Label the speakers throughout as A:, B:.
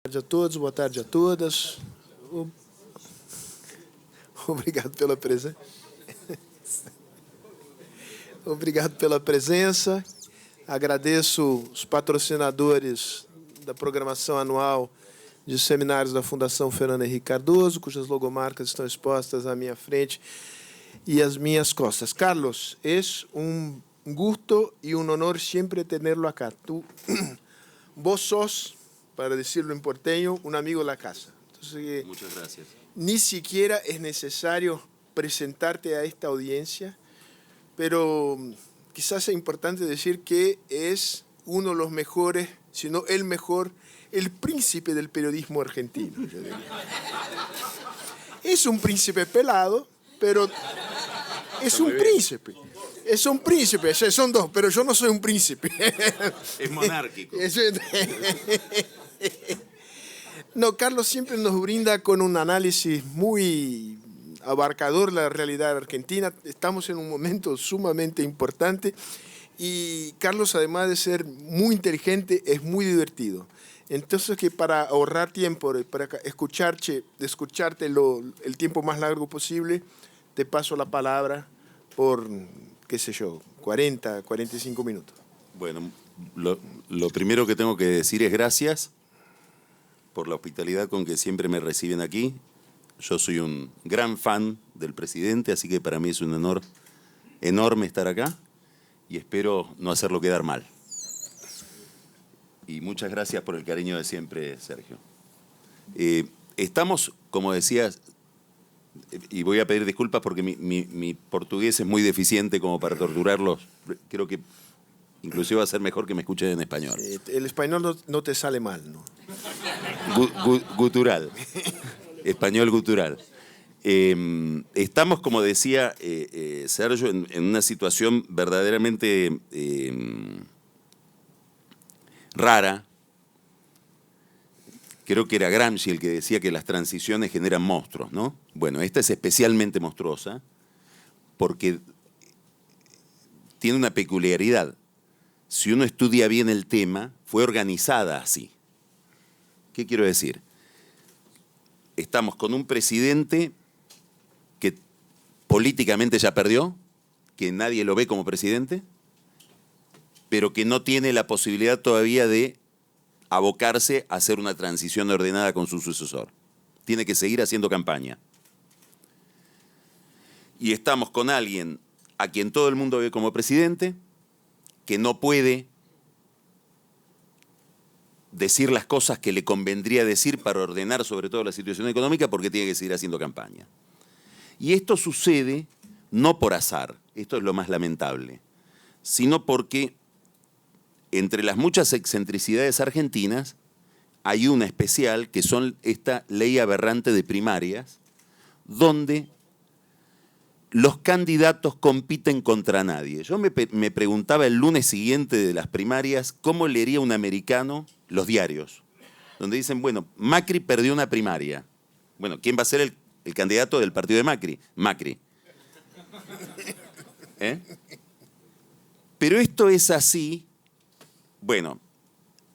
A: Boa tarde a todos, boa tarde a todas. Obrigado pela presença. Obrigado pela presença. Agradeço os patrocinadores da programação anual de seminários da Fundação Fernando Henrique Cardoso, cujas logomarcas estão expostas à minha frente e às minhas costas. Carlos, é gusto e honor sempre tenerlo acá. Vos sos, para decirlo en porteño, un amigo de la casa. Entonces,
B: muchas gracias.
A: Ni siquiera es necesario presentarte a esta audiencia, pero quizás sea importante decir que es uno de los mejores, si no el mejor, el príncipe del periodismo argentino, yo diría. Es un príncipe pelado, pero es un príncipe. Son príncipes, son dos, pero yo no soy un príncipe.
B: Es monárquico.
A: No, Carlos siempre nos brinda con un análisis muy abarcador la realidad argentina. Estamos en un momento sumamente importante y Carlos, además de ser muy inteligente, es muy divertido. Entonces, que para ahorrar tiempo, para escucharte el tiempo más largo posible, te paso la palabra por, qué sé yo, 40, 45 minutos.
B: Bueno, lo primero que tengo que decir es gracias por la hospitalidad con que siempre me reciben aquí. Yo soy un gran fan del presidente, así que para mí es un honor enorme estar acá y espero no hacerlo quedar mal. Y muchas gracias por el cariño de siempre, Sergio. Estamos, como decías, y voy a pedir disculpas porque mi portugués es muy deficiente como para torturarlos. Creo que inclusive va a ser mejor que me escuchen en español.
A: El español no te sale mal, ¿no?
B: Gutural. Español gutural. Estamos, como decía Sergio, en una situación verdaderamente rara. Creo que era Gramsci el que decía que las transiciones generan monstruos, ¿no? Bueno, esta es especialmente monstruosa porque tiene una peculiaridad. Si uno estudia bien el tema, fue organizada así. ¿Qué quiero decir? Estamos con un presidente que políticamente ya perdió, que nadie lo ve como presidente, pero que no tiene la posibilidad todavía de abocarse a hacer una transición ordenada con su sucesor. Tiene que seguir haciendo campaña. Y estamos con alguien a quien todo el mundo ve como presidente, que no puede decir las cosas que le convendría decir para ordenar sobre todo la situación económica porque tiene que seguir haciendo campaña. Y esto sucede no por azar, esto es lo más lamentable, sino porque entre las muchas excentricidades argentinas hay una especial que son esta ley aberrante de primarias, donde los candidatos compiten contra nadie. Yo me preguntaba el lunes siguiente de las primarias cómo leería un americano los diarios, donde dicen, bueno, Macri perdió una primaria. Bueno, ¿quién va a ser el candidato del partido de Macri? Macri. Pero esto es así. Bueno,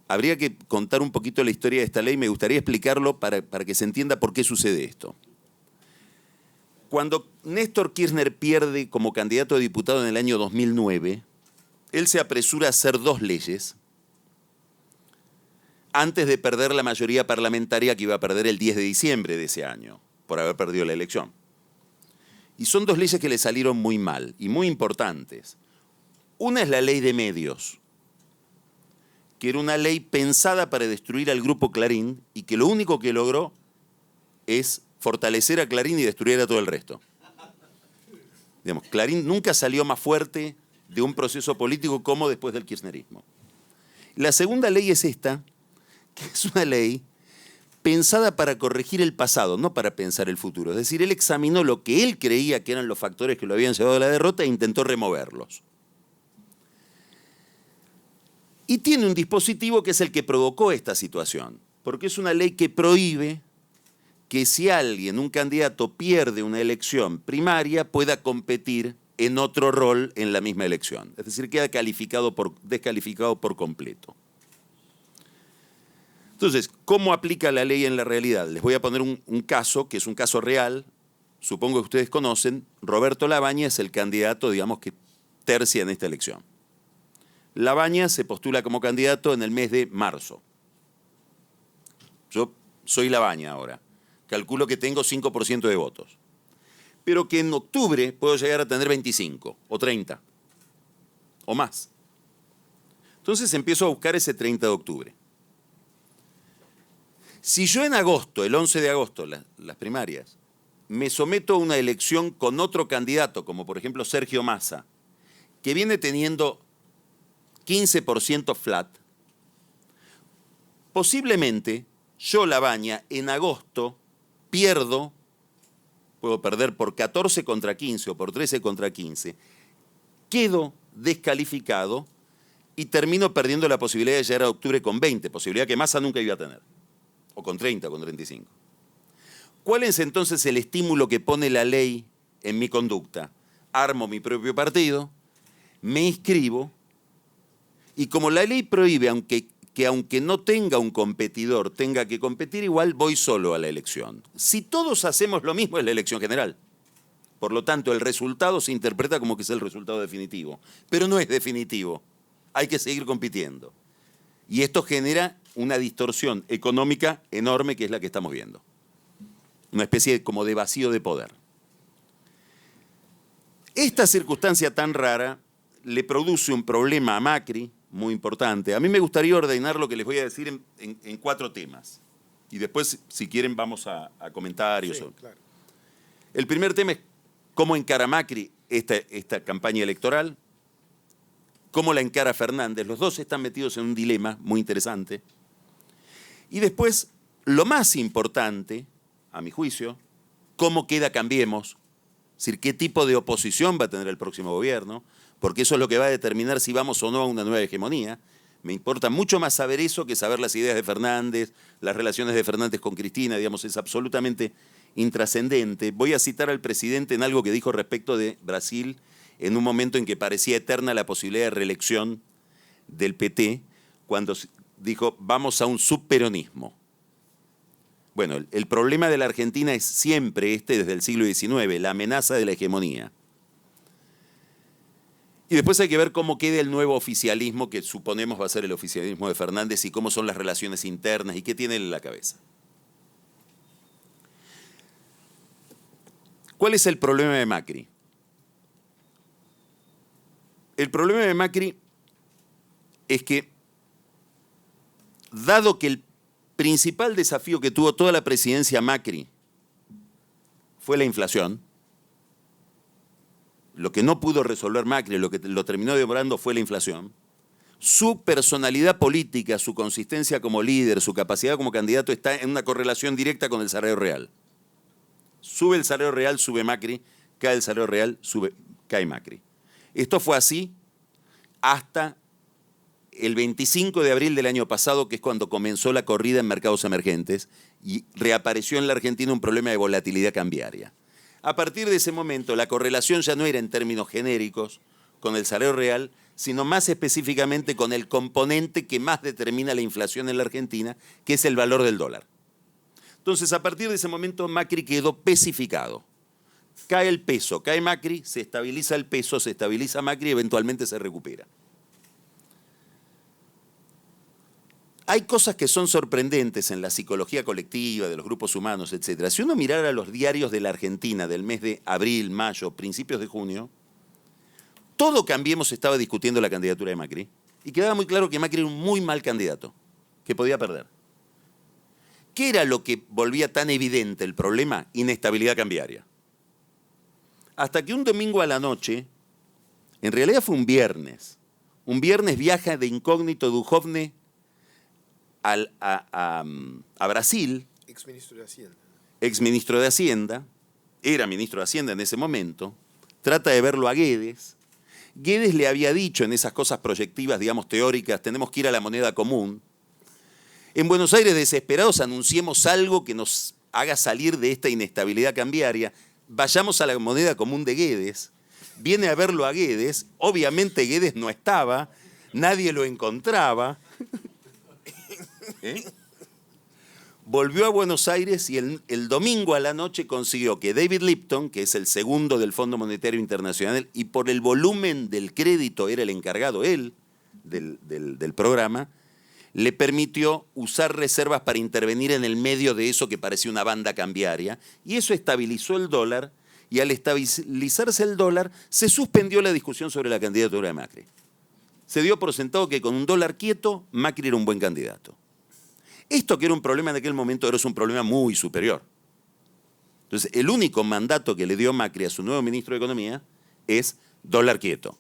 B: habría que contar un poquito la historia de esta ley. Me gustaría explicarlo para que se entienda por qué sucede esto. Cuando Néstor Kirchner pierde como candidato a diputado en el año 2009, él se apresura a hacer dos leyes antes de perder la mayoría parlamentaria que iba a perder el 10 de diciembre de ese año, por haber perdido la elección. Y son dos leyes que le salieron muy mal y muy importantes. Una es la ley de medios, que era una ley pensada para destruir al grupo Clarín y que lo único que logró es fortalecer a Clarín y destruir a todo el resto. Digamos, Clarín nunca salió más fuerte de un proceso político como después del kirchnerismo. La segunda ley es esta, que es una ley pensada para corregir el pasado, no para pensar el futuro. Es decir, él examinó lo que él creía que eran los factores que lo habían llevado a la derrota e intentó removerlos. Y tiene un dispositivo que es el que provocó esta situación, porque es una ley que prohíbe que si alguien, un candidato, pierde una elección primaria, pueda competir en otro rol en la misma elección. Es decir, queda descalificado por completo. Entonces, ¿cómo aplica la ley en la realidad? Les voy a poner un caso, que es un caso real. Supongo que ustedes conocen. Roberto Labaña es el candidato, digamos, que tercia en esta elección. Labaña se postula como candidato en el mes de marzo. Yo soy Labaña ahora. Calculo que tengo 5% de votos. Pero que en octubre puedo llegar a tener 25 o 30 o más. Entonces empiezo a buscar ese 30 de octubre. Si yo en agosto, el 11 de agosto, las primarias, me someto a una elección con otro candidato, como por ejemplo Sergio Massa, que viene teniendo 15% flat, posiblemente yo, Labaña, en agosto puedo perder por 14 contra 15 o por 13 contra 15, quedo descalificado y termino perdiendo la posibilidad de llegar a octubre con 20, posibilidad que Massa nunca iba a tener, o con 30 o con 35. ¿Cuál es entonces el estímulo que pone la ley en mi conducta? Armo mi propio partido, me inscribo, y como la ley prohíbe que aunque no tenga un competidor, tenga que competir, igual voy solo a la elección. Si todos hacemos lo mismo, es la elección general. Por lo tanto, el resultado se interpreta como que es el resultado definitivo. Pero no es definitivo. Hay que seguir compitiendo. Y esto genera una distorsión económica enorme, que es la que estamos viendo. Una especie como de vacío de poder. Esta circunstancia tan rara le produce un problema a Macri muy importante. A mí me gustaría ordenar lo que les voy a decir en 4 temas. Y después, si quieren, vamos a comentarios.
A: Sí, claro.
B: El primer tema es cómo encara Macri esta campaña electoral, cómo la encara Fernández. Los dos están metidos en un dilema muy interesante. Y después, lo más importante, a mi juicio, cómo queda Cambiemos, es decir, qué tipo de oposición va a tener el próximo gobierno, porque eso es lo que va a determinar si vamos o no a una nueva hegemonía. Me importa mucho más saber eso que saber las ideas de Fernández, las relaciones de Fernández con Cristina, digamos, es absolutamente intrascendente. Voy a citar al presidente en algo que dijo respecto de Brasil en un momento en que parecía eterna la posibilidad de reelección del PT, cuando dijo, vamos a un subperonismo. Bueno, el problema de la Argentina es siempre desde el siglo XIX, la amenaza de la hegemonía. Y después hay que ver cómo queda el nuevo oficialismo, que suponemos va a ser el oficialismo de Fernández, y cómo son las relaciones internas y qué tiene él en la cabeza. ¿Cuál es el problema de Macri? El problema de Macri es que, dado que el principal desafío que tuvo toda la presidencia Macri fue la inflación, lo que no pudo resolver Macri, lo que lo terminó demorando fue la inflación, su personalidad política, su consistencia como líder, su capacidad como candidato está en una correlación directa con el salario real. Sube el salario real, sube Macri, cae el salario real, cae Macri. Esto fue así hasta el 25 de abril del año pasado, que es cuando comenzó la corrida en mercados emergentes y reapareció en la Argentina un problema de volatilidad cambiaria. A partir de ese momento, la correlación ya no era en términos genéricos con el salario real, sino más específicamente con el componente que más determina la inflación en la Argentina, que es el valor del dólar. Entonces, a partir de ese momento, Macri quedó pesificado. Cae el peso, cae Macri, se estabiliza el peso, se estabiliza Macri y eventualmente se recupera. Hay cosas que son sorprendentes en la psicología colectiva, de los grupos humanos, etc. Si uno mirara los diarios de la Argentina del mes de abril, mayo, principios de junio, todo Cambiemos estaba discutiendo la candidatura de Macri y quedaba muy claro que Macri era un muy mal candidato, que podía perder. ¿Qué era lo que volvía tan evidente el problema? Inestabilidad cambiaria. Hasta que un domingo a la noche, en realidad fue un viernes viaja de incógnito Duhovne a Brasil, exministro de Hacienda, era ministro de Hacienda en ese momento, trata de verlo a Guedes. Guedes le había dicho en esas cosas proyectivas, digamos teóricas, tenemos que ir a la moneda común. En Buenos Aires, desesperados, anunciemos algo que nos haga salir de esta inestabilidad cambiaria. Vayamos a la moneda común de Guedes. Viene a verlo a Guedes, obviamente Guedes no estaba, nadie lo encontraba. volvió a Buenos Aires y el domingo a la noche consiguió que David Lipton, que es el segundo del Fondo Monetario Internacional, y por el volumen del crédito era el encargado él del programa, le permitió usar reservas para intervenir en el medio de eso que parecía una banda cambiaria, y eso estabilizó el dólar, y al estabilizarse el dólar se suspendió la discusión sobre la candidatura de Macri. Se dio por sentado que con un dólar quieto, Macri era un buen candidato. Esto, que era un problema en aquel momento, ahora es un problema muy superior. Entonces, el único mandato que le dio Macri a su nuevo ministro de Economía es dólar quieto.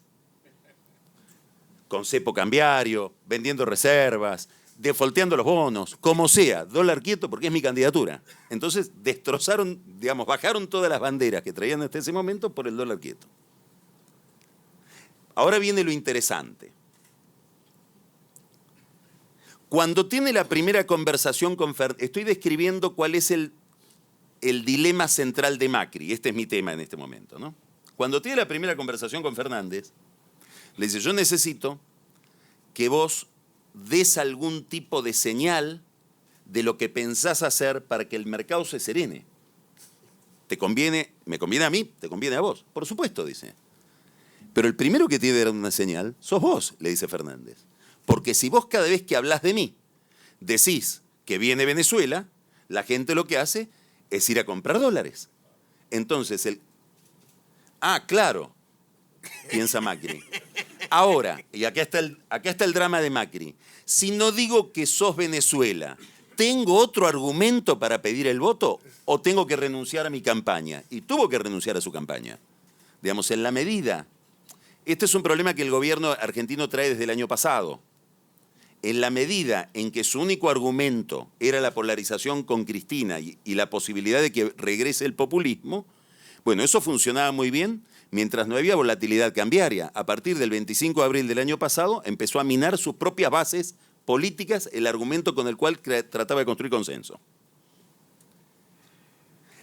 B: Con cepo cambiario, vendiendo reservas, defolteando los bonos, como sea, dólar quieto porque es mi candidatura. Entonces destrozaron, digamos, bajaron todas las banderas que traían hasta ese momento por el dólar quieto. Ahora viene lo interesante. Cuando tiene la primera conversación con Fernández, estoy describiendo cuál es el dilema central de Macri, este es mi tema en este momento, ¿no? Cuando tiene la primera conversación con Fernández, le dice, yo necesito que vos des algún tipo de señal de lo que pensás hacer para que el mercado se serene. ¿Te conviene? ¿Me conviene a mí? ¿Te conviene a vos? Por supuesto, dice. Pero el primero que tiene que dar una señal sos vos, le dice Fernández. Porque si vos cada vez que hablas de mí decís que viene Venezuela, la gente lo que hace es ir a comprar dólares. Entonces, claro, piensa Macri. Ahora, y acá está el drama de Macri, si no digo que sos Venezuela, ¿tengo otro argumento para pedir el voto o tengo que renunciar a mi campaña? Y tuvo que renunciar a su campaña. Digamos, en la medida, este es un problema que el gobierno argentino trae desde el año pasado. En la medida en que su único argumento era la polarización con Cristina y la posibilidad de que regrese el populismo, bueno, eso funcionaba muy bien mientras no había volatilidad cambiaria. A partir del 25 de abril del año pasado empezó a minar sus propias bases políticas, el argumento con el cual trataba de construir consenso.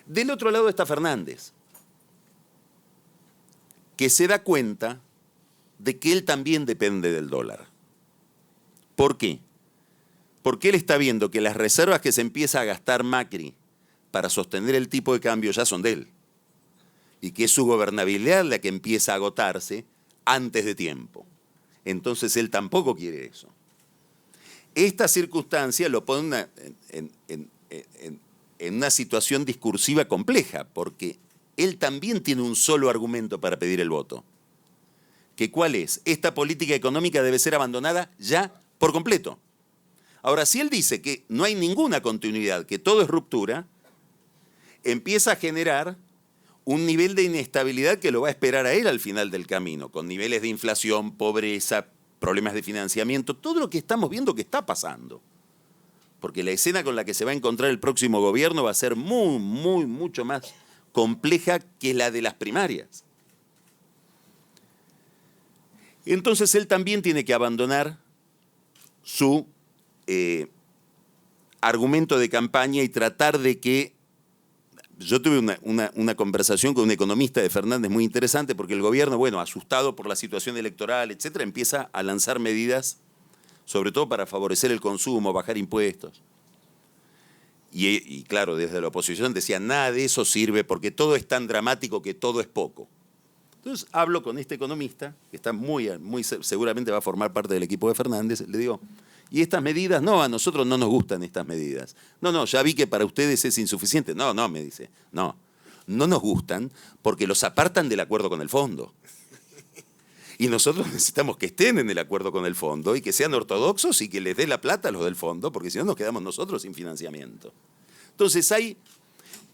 B: Del otro lado está Fernández, que se da cuenta de que él también depende del dólar. ¿Por qué? Porque él está viendo que las reservas que se empieza a gastar Macri para sostener el tipo de cambio ya son de él. Y que es su gobernabilidad la que empieza a agotarse antes de tiempo. Entonces él tampoco quiere eso. Esta circunstancia lo pone en una situación discursiva compleja, porque él también tiene un solo argumento para pedir el voto. ¿Que cuál es? Esta política económica debe ser abandonada ya por completo. Ahora, si él dice que no hay ninguna continuidad, que todo es ruptura, empieza a generar un nivel de inestabilidad que lo va a esperar a él al final del camino, con niveles de inflación, pobreza, problemas de financiamiento, todo lo que estamos viendo que está pasando. Porque la escena con la que se va a encontrar el próximo gobierno va a ser mucho más compleja que la de las primarias. Entonces él también tiene que abandonar su argumento de campaña y tratar de que... Yo tuve una conversación con un economista de Fernández muy interesante porque el gobierno, bueno, asustado por la situación electoral, etcétera, empieza a lanzar medidas, sobre todo para favorecer el consumo, bajar impuestos. Y claro, desde la oposición decían, nada de eso sirve porque todo es tan dramático que todo es poco. Entonces hablo con este economista, que está muy seguramente va a formar parte del equipo de Fernández, le digo, ¿y estas medidas? No, a nosotros no nos gustan estas medidas. No, ya vi que para ustedes es insuficiente. No, me dice, no nos gustan porque los apartan del acuerdo con el fondo. Y nosotros necesitamos que estén en el acuerdo con el fondo y que sean ortodoxos y que les dé la plata a los del fondo, porque si no nos quedamos nosotros sin financiamiento. Entonces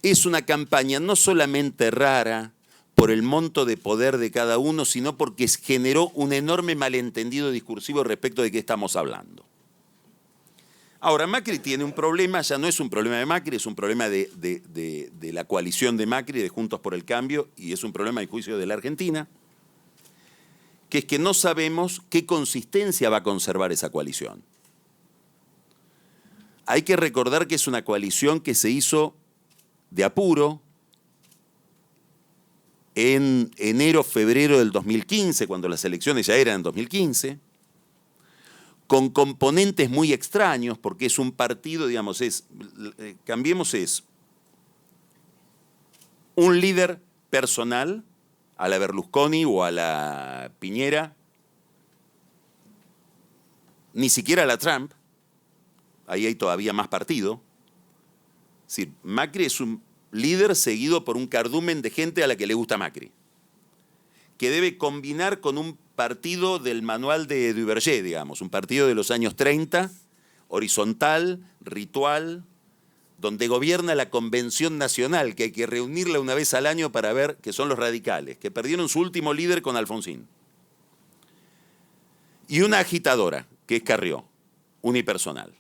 B: es una campaña no solamente rara por el monto de poder de cada uno, sino porque generó un enorme malentendido discursivo respecto de qué estamos hablando. Ahora, Macri tiene un problema, ya no es un problema de Macri, es un problema de la coalición de Macri, de Juntos por el Cambio, y es un problema, en juicio, de la Argentina, que es que no sabemos qué consistencia va a conservar esa coalición. Hay que recordar que es una coalición que se hizo de apuro en enero, febrero del 2015, cuando las elecciones ya eran en 2015, con componentes muy extraños, porque es un partido, digamos, Cambiemos es un líder personal, a la Berlusconi o a la Piñera, ni siquiera a la Trump, ahí hay todavía más partido. Es decir, Macri es un líder seguido por un cardumen de gente a la que le gusta Macri, que debe combinar con un partido del manual de Duverger, digamos, un partido de los años 30, horizontal, ritual, donde gobierna la Convención Nacional, que hay que reunirla una vez al año para ver que son los radicales, que perdieron su último líder con Alfonsín. Y una agitadora, que es Carrió, unipersonal.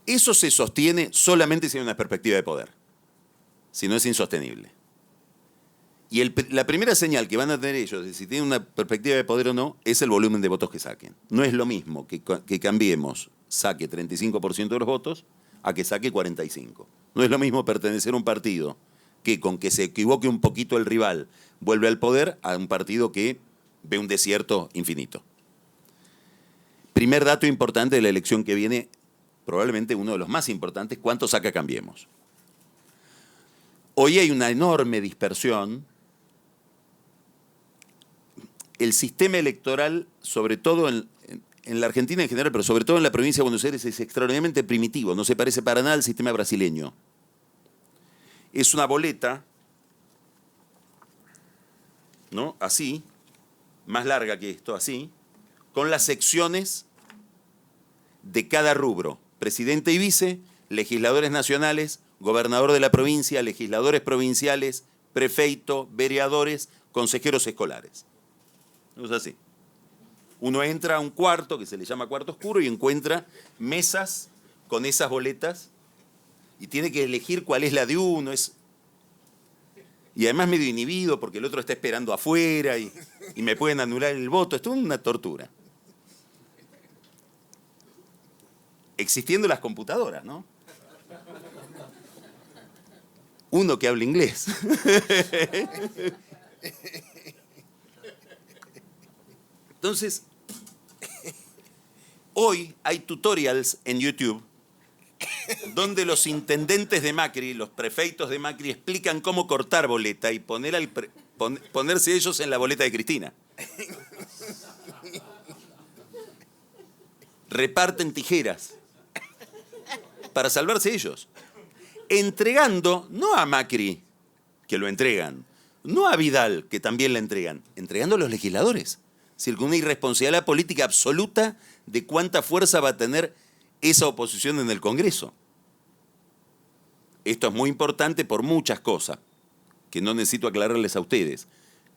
B: Eso se sostiene solamente si hay una perspectiva de poder, si no es insostenible. Y la primera señal que van a tener ellos de si tienen una perspectiva de poder o no es el volumen de votos que saquen. No es lo mismo que Cambiemos saque 35% de los votos a que saque 45%. No es lo mismo pertenecer a un partido que con que se equivoque un poquito el rival vuelve al poder a un partido que ve un desierto infinito. Primer dato importante de la elección que viene, probablemente uno de los más importantes, ¿cuánto saca Cambiemos? Hoy hay una enorme dispersión. El sistema electoral, sobre todo en la Argentina en general, pero sobre todo en la provincia de Buenos Aires, es extraordinariamente primitivo, no se parece para nada al sistema brasileño. Es una boleta, ¿no? Así, más larga que esto, así, con las secciones de cada rubro: presidente y vice, legisladores nacionales, gobernador de la provincia, legisladores provinciales, prefeito, vereadores, consejeros escolares. Es así. Uno entra a un cuarto, que se le llama cuarto oscuro, y encuentra mesas con esas boletas y tiene que elegir cuál es la de uno. Y además medio inhibido porque el otro está esperando afuera y me pueden anular el voto. Esto es una tortura. Existiendo las computadoras, ¿no? Uno que habla inglés. Entonces, hoy hay tutorials en YouTube donde los intendentes de Macri, los prefeitos de Macri, explican cómo cortar boleta y ponerse ellos en la boleta de Cristina. Reparten tijeras para salvarse ellos. Entregando, no a Macri, que lo entregan, no a Vidal, que también la entregan, entregando a los legisladores. Es decir, con una irresponsabilidad política absoluta de cuánta fuerza va a tener esa oposición en el Congreso. Esto es muy importante por muchas cosas, que no necesito aclararles a ustedes,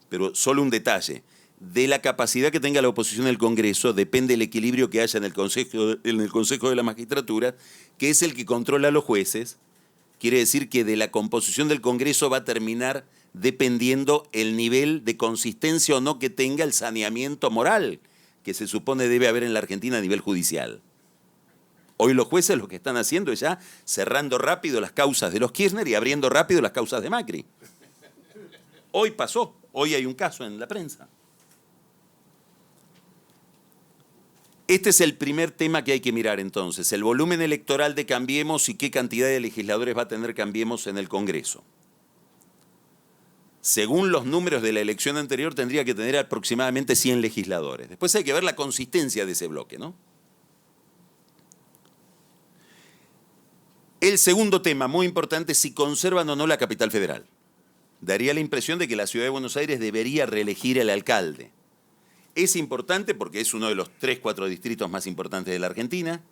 B: pero solo un detalle. De la capacidad que tenga la oposición en el Congreso depende el equilibrio que haya en el Consejo de la Magistratura, que es el que controla a los jueces. Quiere decir que de la composición del Congreso va a terminar dependiendo el nivel de consistencia o no que tenga el saneamiento moral que se supone debe haber en la Argentina a nivel judicial. Hoy los jueces lo que están haciendo es ya cerrando rápido las causas de los Kirchner y abriendo rápido las causas de Macri. Hoy pasó, hoy hay un caso en la prensa. Este es el primer tema que hay que mirar entonces, el volumen electoral de Cambiemos y qué cantidad de legisladores va a tener Cambiemos en el Congreso. Según los números de la elección anterior, tendría que tener aproximadamente 100 legisladores. Después hay que ver la consistencia de ese bloque, ¿no? El segundo tema, muy importante, si conservan o no la capital federal. Daría la impresión de que la ciudad de Buenos Aires debería reelegir al alcalde. Es importante porque es uno de los 3, 4 distritos más importantes de la Argentina.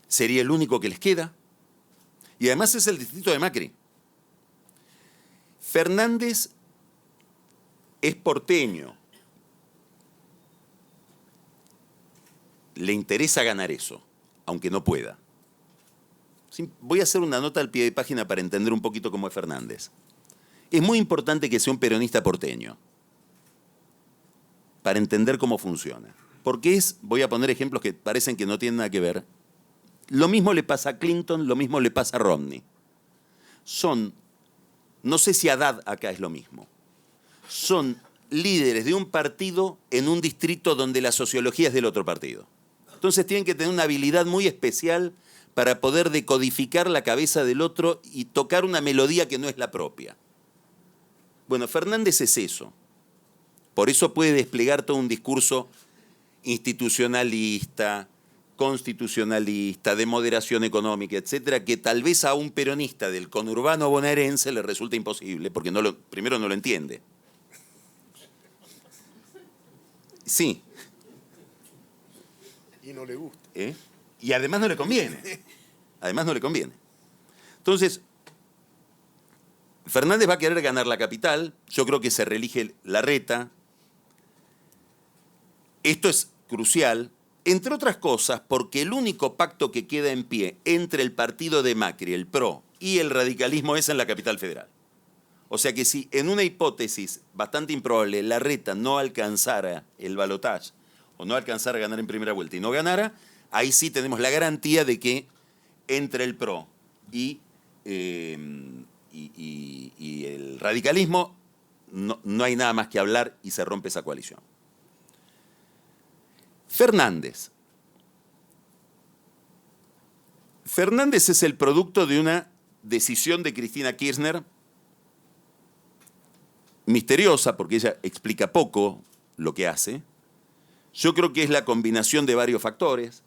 B: Sería el único que les queda. Y además es el distrito de Macri. Fernández es porteño. Le interesa ganar eso, aunque no pueda. Voy a hacer una nota al pie de página para entender un poquito cómo es Fernández. Es muy importante que sea un peronista porteño para entender cómo funciona. Porque voy a poner ejemplos que parecen que no tienen nada que ver. Lo mismo le pasa a Clinton, lo mismo le pasa a Romney. No sé si Haddad acá es lo mismo. Son líderes de un partido en un distrito donde la sociología es del otro partido. Entonces tienen que tener una habilidad muy especial para poder decodificar la cabeza del otro y tocar una melodía que no es la propia. Bueno, Fernández es eso. Por eso puede desplegar todo un discurso institucionalista, constitucionalista, de moderación económica, etcétera, que tal vez a un peronista del conurbano bonaerense le resulta imposible, porque primero no lo entiende. Sí.
A: Y no le gusta.
B: Y además no le conviene. Además no le conviene. Entonces, Fernández va a querer ganar la capital. Yo creo que se reelige Larreta. Esto es crucial, entre otras cosas, porque el único pacto que queda en pie entre el partido de Macri, el PRO, y el radicalismo es en la capital federal. O sea que si en una hipótesis bastante improbable Larreta no alcanzara el balotaje o no alcanzara a ganar en primera vuelta y no ganara, ahí sí tenemos la garantía de que entre el PRO y el radicalismo no hay nada más que hablar y se rompe esa coalición. Fernández. Fernández es el producto de una decisión de Cristina Kirchner misteriosa, porque ella explica poco lo que hace. Yo creo que es la combinación de varios factores.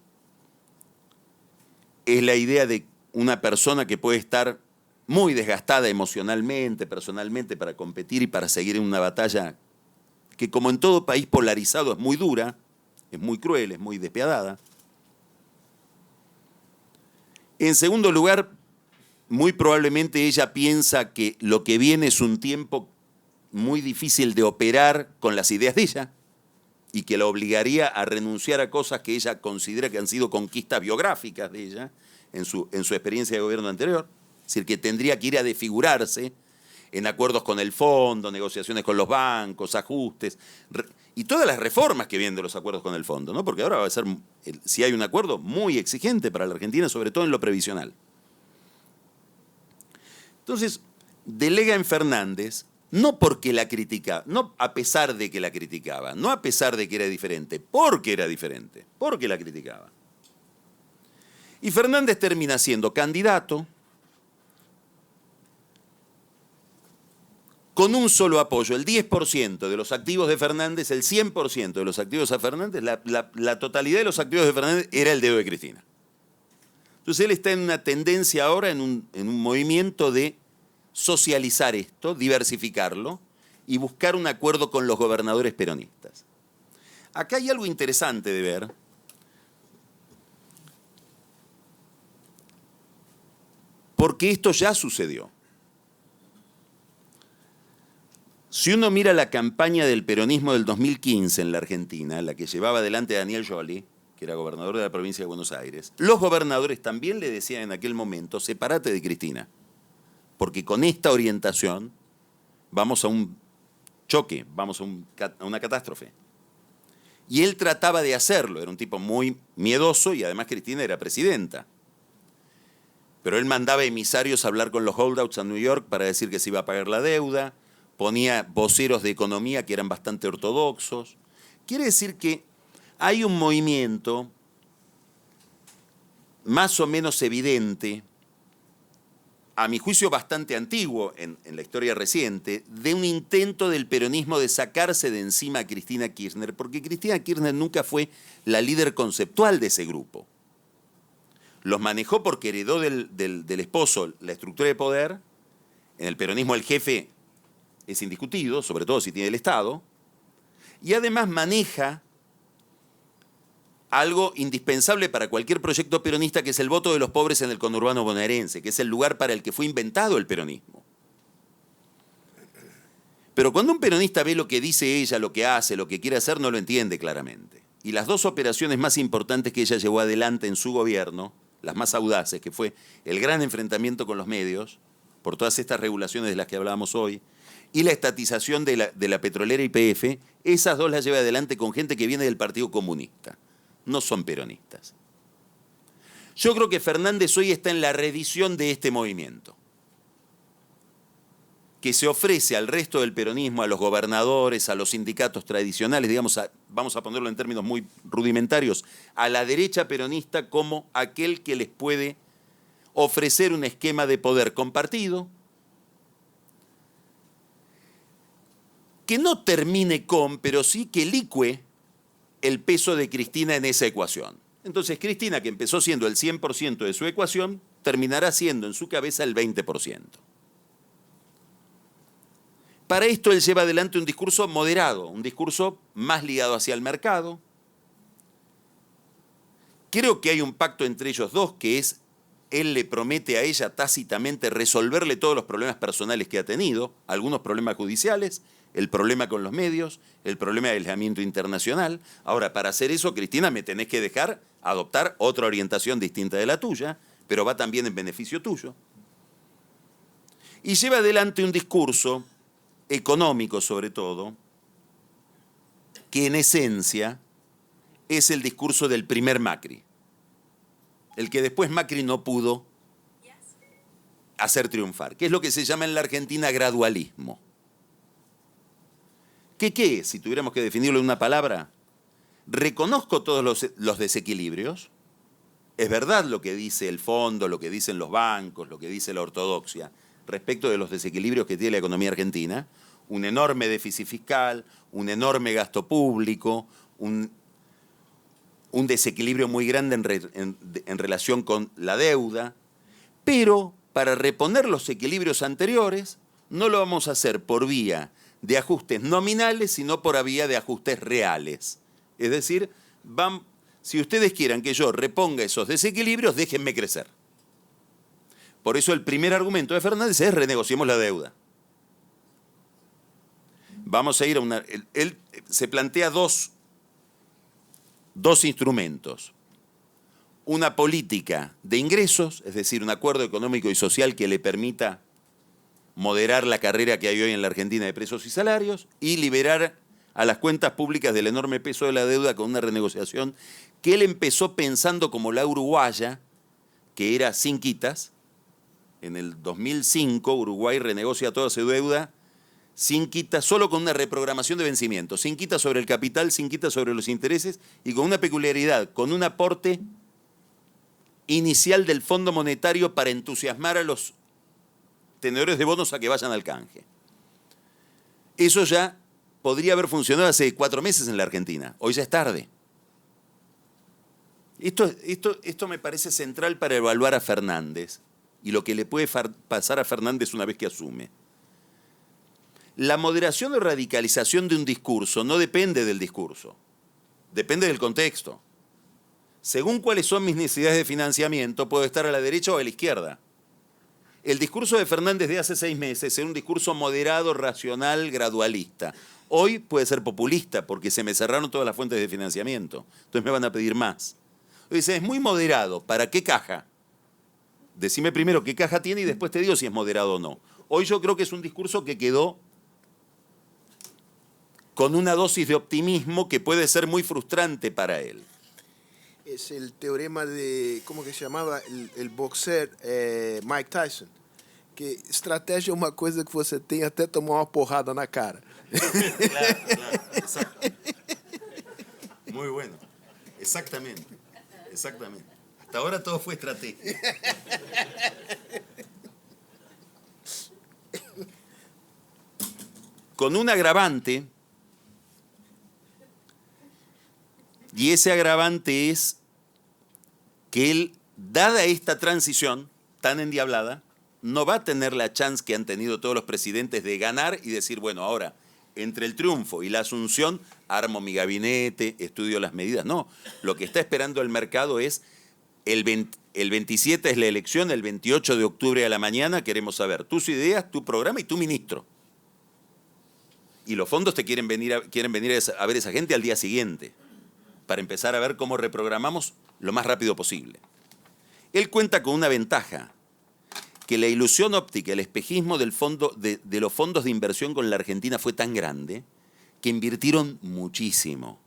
B: Es la idea de una persona que puede estar muy desgastada emocionalmente, personalmente, para competir y para seguir en una batalla que, como en todo país polarizado, es muy dura, es muy cruel, es muy despiadada. En segundo lugar, muy probablemente ella piensa que lo que viene es un tiempo muy difícil de operar con las ideas de ella y que la obligaría a renunciar a cosas que ella considera que han sido conquistas biográficas de ella en su experiencia de gobierno anterior. Es decir, que tendría que ir a desfigurarse en acuerdos con el fondo, negociaciones con los bancos, ajustes, y todas las reformas que vienen de los acuerdos con el fondo, ¿no? Porque ahora va a ser, si hay un acuerdo, muy exigente para la Argentina, sobre todo en lo previsional. Entonces, delega en Fernández, no porque la criticaba, no a pesar de que la criticaba, no a pesar de que era diferente, porque era diferente, porque la criticaba. Y Fernández termina siendo candidato con un solo apoyo, el 10% de los activos de Fernández, el 100% de los activos de Fernández, la totalidad de los activos de Fernández era el dedo de Cristina. Entonces él está en una tendencia ahora, en un movimiento de socializar esto, diversificarlo y buscar un acuerdo con los gobernadores peronistas. Acá hay algo interesante de ver. Porque esto ya sucedió. Si uno mira la campaña del peronismo del 2015 en la Argentina, la que llevaba adelante Daniel Scioli, que era gobernador de la provincia de Buenos Aires, los gobernadores también le decían en aquel momento, sepárate de Cristina, porque con esta orientación vamos a un choque, vamos a una catástrofe. Y él trataba de hacerlo, era un tipo muy miedoso y además Cristina era presidenta. Pero él mandaba emisarios a hablar con los holdouts a New York para decir que se iba a pagar la deuda, ponía voceros de economía que eran bastante ortodoxos. Quiere decir que hay un movimiento más o menos evidente, a mi juicio bastante antiguo en la historia reciente, de un intento del peronismo de sacarse de encima a Cristina Kirchner, porque Cristina Kirchner nunca fue la líder conceptual de ese grupo. Los manejó porque heredó del esposo la estructura de poder. En el peronismo el jefe es indiscutido, sobre todo si tiene el Estado, y además maneja algo indispensable para cualquier proyecto peronista, que es el voto de los pobres en el conurbano bonaerense, que es el lugar para el que fue inventado el peronismo. Pero cuando un peronista ve lo que dice ella, lo que hace, lo que quiere hacer, no lo entiende claramente. Y las dos operaciones más importantes que ella llevó adelante en su gobierno, las más audaces, que fue el gran enfrentamiento con los medios, por todas estas regulaciones de las que hablábamos hoy, y la estatización de la petrolera YPF, esas dos las lleva adelante con gente que viene del Partido Comunista. No son peronistas. Yo creo que Fernández hoy está en la reedición de este movimiento. que se ofrece al resto del peronismo, a los gobernadores, a los sindicatos tradicionales, digamos, vamos a ponerlo en términos muy rudimentarios, a la derecha peronista como aquel que les puede ofrecer un esquema de poder compartido, que no termine con, pero sí que licúe el peso de Cristina en esa ecuación. Entonces Cristina, que empezó siendo el 100% de su ecuación, terminará siendo en su cabeza el 20%. Para esto él lleva adelante un discurso moderado, un discurso más ligado hacia el mercado. Creo que hay un pacto entre ellos dos, que es, él le promete a ella tácitamente resolverle todos los problemas personales que ha tenido, algunos problemas judiciales, el problema con los medios, el problema de aislamiento internacional. Ahora, para hacer eso, Cristina, me tenés que dejar adoptar otra orientación distinta de la tuya, pero va también en beneficio tuyo. Y lleva adelante un discurso económico, sobre todo, que en esencia es el discurso del primer Macri, el que después Macri no pudo hacer triunfar, que es lo que se llama en la Argentina gradualismo. ¿Qué es? Si tuviéramos que definirlo en una palabra, reconozco todos los desequilibrios, es verdad lo que dice el fondo, lo que dicen los bancos, lo que dice la ortodoxia, respecto de los desequilibrios que tiene la economía argentina, un enorme déficit fiscal, un enorme gasto público, un desequilibrio muy grande en relación con la deuda, pero para reponer los equilibrios anteriores no lo vamos a hacer por vía de ajustes nominales, sino por vía de ajustes reales. Es decir, si ustedes quieren que yo reponga esos desequilibrios, déjenme crecer. Por eso el primer argumento de Fernández es renegociemos la deuda. Vamos a ir a una... Él se plantea dos instrumentos. Una política de ingresos, es decir, un acuerdo económico y social que le permita moderar la carrera que hay hoy en la Argentina de precios y salarios y liberar a las cuentas públicas del enorme peso de la deuda con una renegociación que él empezó pensando como la uruguaya, que era sin quitas. En el 2005 Uruguay renegocia toda su deuda sin quitas, solo con una reprogramación de vencimientos, sin quitas sobre el capital, sin quitas sobre los intereses y con una peculiaridad, con un aporte inicial del Fondo Monetario para entusiasmar a los tenedores de bonos a que vayan al canje. Eso ya podría haber funcionado hace 4 meses en la Argentina. Hoy ya es tarde. Esto me parece central para evaluar a Fernández y lo que le puede pasar a Fernández una vez que asume. La moderación o radicalización de un discurso no depende del discurso, depende del contexto. Según cuáles son mis necesidades de financiamiento, puedo estar a la derecha o a la izquierda. El discurso de Fernández de hace 6 meses era un discurso moderado, racional, gradualista. Hoy puede ser populista porque se me cerraron todas las fuentes de financiamiento. Entonces me van a pedir más. Dice, es muy moderado. ¿Para qué caja? Decime primero qué caja tiene y después te digo si es moderado o no. Hoy yo creo que es un discurso que quedó con una dosis de optimismo que puede ser muy frustrante para él.
A: Es el teorema de, ¿cómo que se llamaba? El boxer Mike Tyson. Que estratégia é uma coisa que você tem até tomar uma porrada na cara.
B: Claro, exacto. Muy bueno. Exactamente. Hasta ahora todo fue estrategia. Con un agravante, y ese agravante es que él, dada esta transición tan endiablada, no va a tener la chance que han tenido todos los presidentes de ganar y decir, bueno, ahora, entre el triunfo y la asunción, armo mi gabinete, estudio las medidas. No, lo que está esperando el mercado es, el 27 es la elección, el 28 de octubre a la mañana queremos saber tus ideas, tu programa y tu ministro. Y los fondos quieren venir a ver a esa gente al día siguiente, para empezar a ver cómo reprogramamos lo más rápido posible. Él cuenta con una ventaja, que la ilusión óptica, el espejismo de los fondos de inversión con la Argentina fue tan grande que invirtieron muchísimo.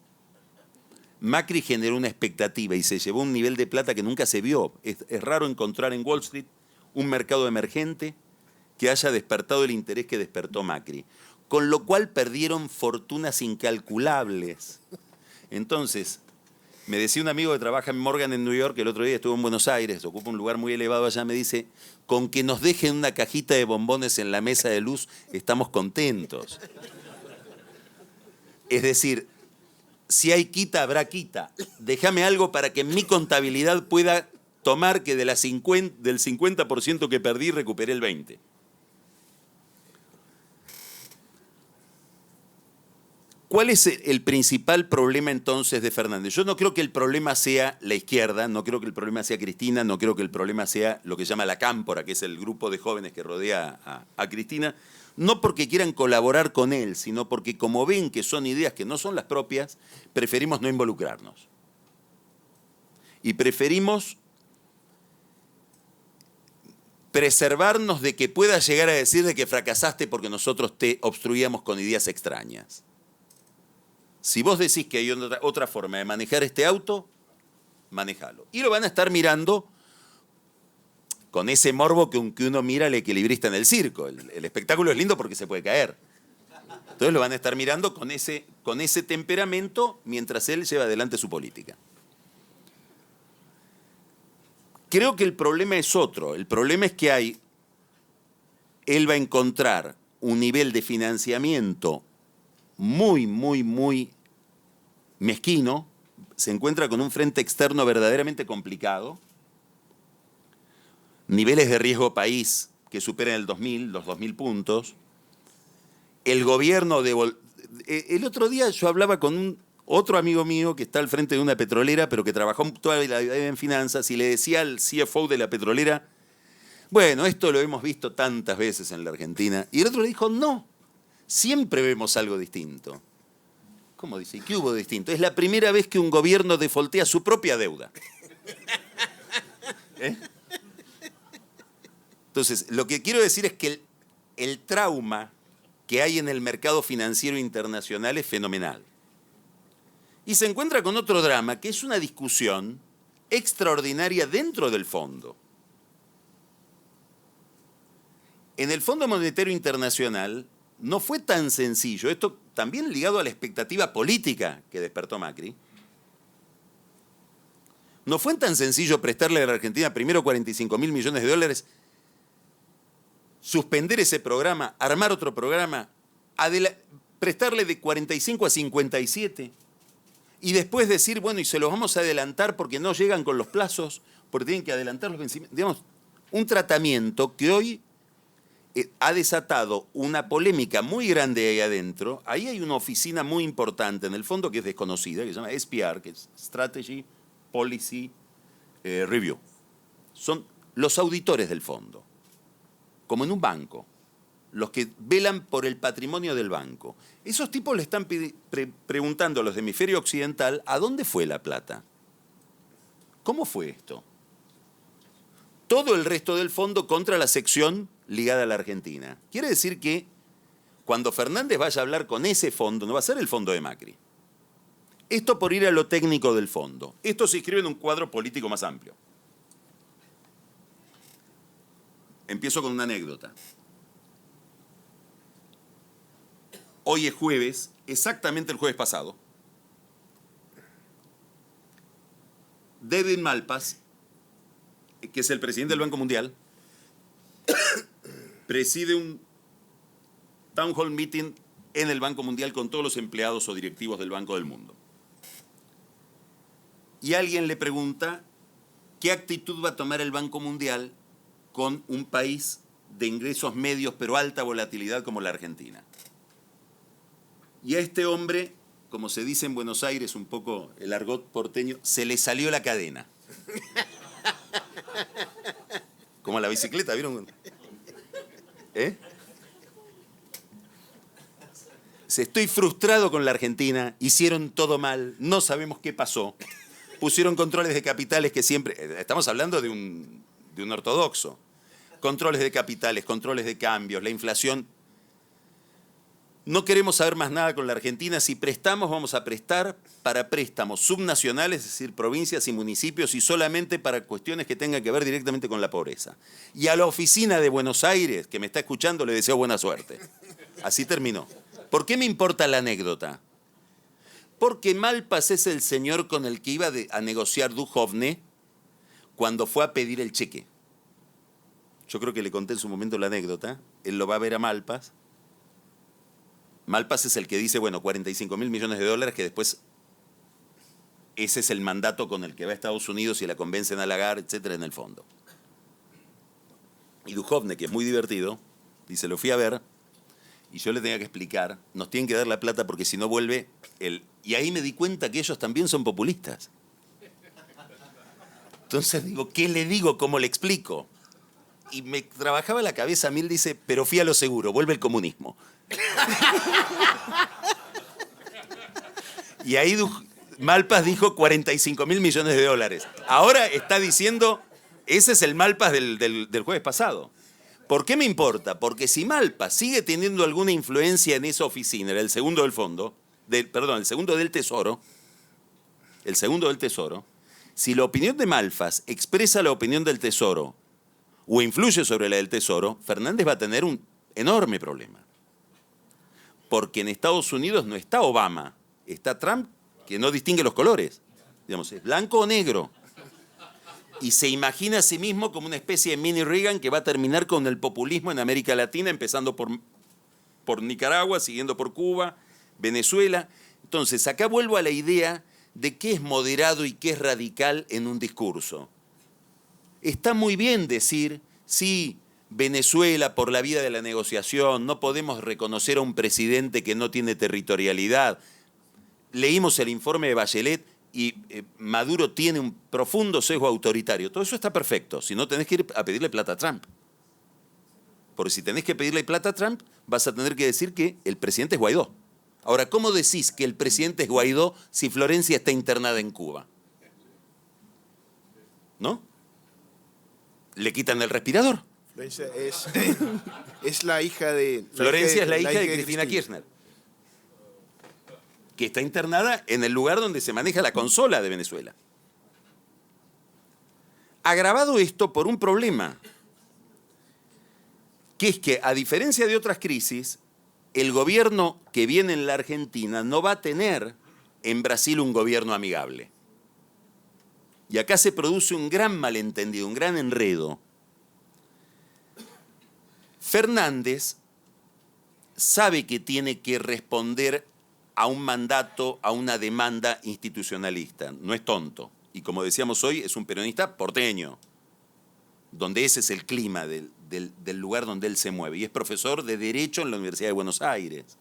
B: Macri generó una expectativa y se llevó un nivel de plata que nunca se vio. Es raro encontrar en Wall Street un mercado emergente que haya despertado el interés que despertó Macri. Con lo cual perdieron fortunas incalculables. Entonces, me decía un amigo que trabaja en Morgan en New York, que el otro día estuvo en Buenos Aires, ocupa un lugar muy elevado allá, me dice, con que nos dejen una cajita de bombones en la mesa de luz, estamos contentos. Es decir, si hay quita, habrá quita. Déjame algo para que mi contabilidad pueda tomar que del 50% que perdí, recuperé el 20%. ¿Cuál es el principal problema entonces de Fernández? Yo no creo que el problema sea la izquierda, no creo que el problema sea Cristina, no creo que el problema sea lo que se llama la Cámpora, que es el grupo de jóvenes que rodea a Cristina, no porque quieran colaborar con él, sino porque como ven que son ideas que no son las propias, preferimos no involucrarnos. Y preferimos preservarnos de que puedas llegar a decir de que fracasaste porque nosotros te obstruíamos con ideas extrañas. Si vos decís que hay otra forma de manejar este auto, manejalo. Y lo van a estar mirando con ese morbo que uno mira al equilibrista en el circo. El espectáculo es lindo porque se puede caer. Entonces lo van a estar mirando con ese temperamento mientras él lleva adelante su política. Creo que el problema es otro. El problema es que él va a encontrar un nivel de financiamiento muy mezquino, se encuentra con un frente externo verdaderamente complicado, niveles de riesgo país que superan los 2.000 puntos, el gobierno el otro día yo hablaba con otro amigo mío que está al frente de una petrolera, pero que trabajó toda la vida en finanzas, y le decía al CFO de la petrolera, bueno, esto lo hemos visto tantas veces en la Argentina, y el otro le dijo, no, siempre vemos algo distinto. ¿Cómo dice? ¿Qué hubo distinto? Es la primera vez que un gobierno defoltea su propia deuda. ¿Eh? Entonces, lo que quiero decir es que el trauma que hay en el mercado financiero internacional es fenomenal. Y se encuentra con otro drama, que es una discusión extraordinaria dentro del fondo. En el Fondo Monetario Internacional no fue tan sencillo, esto también ligado a la expectativa política que despertó Macri, no fue tan sencillo prestarle a la Argentina primero 45.000 millones de dólares, suspender ese programa, armar otro programa, prestarle de 45 a 57 y después decir, bueno, y se los vamos a adelantar porque no llegan con los plazos, porque tienen que adelantar los vencimientos. Digamos, un tratamiento que hoy ha desatado una polémica muy grande ahí adentro. Ahí hay una oficina muy importante en el fondo que es desconocida, que se llama SPR, que es Strategy Policy Review. Son los auditores del fondo, como en un banco, los que velan por el patrimonio del banco. Esos tipos le están preguntando a los de hemisferio occidental ¿a dónde fue la plata? ¿Cómo fue esto? Todo el resto del fondo contra la sección ligada a la Argentina. Quiere decir que cuando Fernández vaya a hablar con ese fondo, no va a ser el fondo de Macri. Esto por ir a lo técnico del fondo. Esto se inscribe en un cuadro político más amplio. Empiezo con una anécdota. Hoy es jueves, exactamente el jueves pasado. David Malpass, que es el presidente del Banco Mundial, preside un town hall meeting en el Banco Mundial con todos los empleados o directivos del Banco del Mundo. Y alguien le pregunta qué actitud va a tomar el Banco Mundial con un país de ingresos medios pero alta volatilidad como la Argentina. Y a este hombre, como se dice en Buenos Aires, un poco el argot porteño, se le salió la cadena. Como la bicicleta, ¿vieron? ¿Eh? Estoy frustrado con la Argentina, hicieron todo mal, no sabemos qué pasó. Pusieron controles de capitales que siempre... Estamos hablando de un ortodoxo. Controles de capitales, controles de cambios, la inflación. No queremos saber más nada con la Argentina. Si prestamos, vamos a prestar para préstamos subnacionales, es decir, provincias y municipios, y solamente para cuestiones que tengan que ver directamente con la pobreza. Y a la oficina de Buenos Aires, que me está escuchando, le deseo buena suerte. Así terminó. ¿Por qué me importa la anécdota? Porque Malpas es el señor con el que iba a negociar Duhovne cuando fue a pedir el cheque. Yo creo que le conté en su momento la anécdota. Él lo va a ver a Malpas. Malpas es el que dice, bueno, 45.000 millones de dólares, que después ese es el mandato con el que va a Estados Unidos y la convencen a Lagarde, etcétera, en el fondo. Y Duhovne, que es muy divertido, dice, lo fui a ver y yo le tenía que explicar, nos tienen que dar la plata porque si no vuelve el... Y ahí me di cuenta que ellos también son populistas. Entonces digo, ¿qué le digo? ¿Cómo le explico? Y me trabajaba la cabeza a mí, él dice, pero fui a lo seguro, vuelve el comunismo. Y ahí Malpas dijo 45.000 millones de dólares. Ahora está diciendo, ese es el Malpas del jueves pasado. ¿Por qué me importa? Porque si Malpas sigue teniendo alguna influencia en esa oficina, era el segundo del fondo, el segundo del Tesoro, si la opinión de Malpas expresa la opinión del Tesoro o influye sobre la del Tesoro, Fernández va a tener un enorme problema. Porque en Estados Unidos no está Obama, está Trump, que no distingue los colores. Digamos, es blanco o negro. Y se imagina a sí mismo como una especie de mini Reagan que va a terminar con el populismo en América Latina, empezando por Nicaragua, siguiendo por Cuba, Venezuela. Entonces, acá vuelvo a la idea de qué es moderado y qué es radical en un discurso. Está muy bien decir, sí, Venezuela, por la vía de la negociación, no podemos reconocer a un presidente que no tiene territorialidad. Leímos el informe de Bachelet y Maduro tiene un profundo sesgo autoritario. Todo eso está perfecto, si no tenés que ir a pedirle plata a Trump. Porque si tenés que pedirle plata a Trump, vas a tener que decir que el presidente es Guaidó. Ahora, ¿cómo decís que el presidente es Guaidó si Florencia está internada en Cuba? ¿No? ¿Le quitan el respirador?
A: Florencia es la hija de...
B: Florencia es la hija de Cristina Kirchner, que está internada en el lugar donde se maneja la consola de Venezuela. Agravado esto por un problema, que es que, a diferencia de otras crisis, el gobierno que viene en la Argentina no va a tener en Brasil un gobierno amigable. Y acá se produce un gran malentendido, un gran enredo. Fernández sabe que tiene que responder a un mandato, a una demanda institucionalista. No es tonto. Y como decíamos hoy, es un peronista porteño, donde ese es el clima del lugar donde él se mueve. Y es profesor de Derecho en la Universidad de Buenos Aires.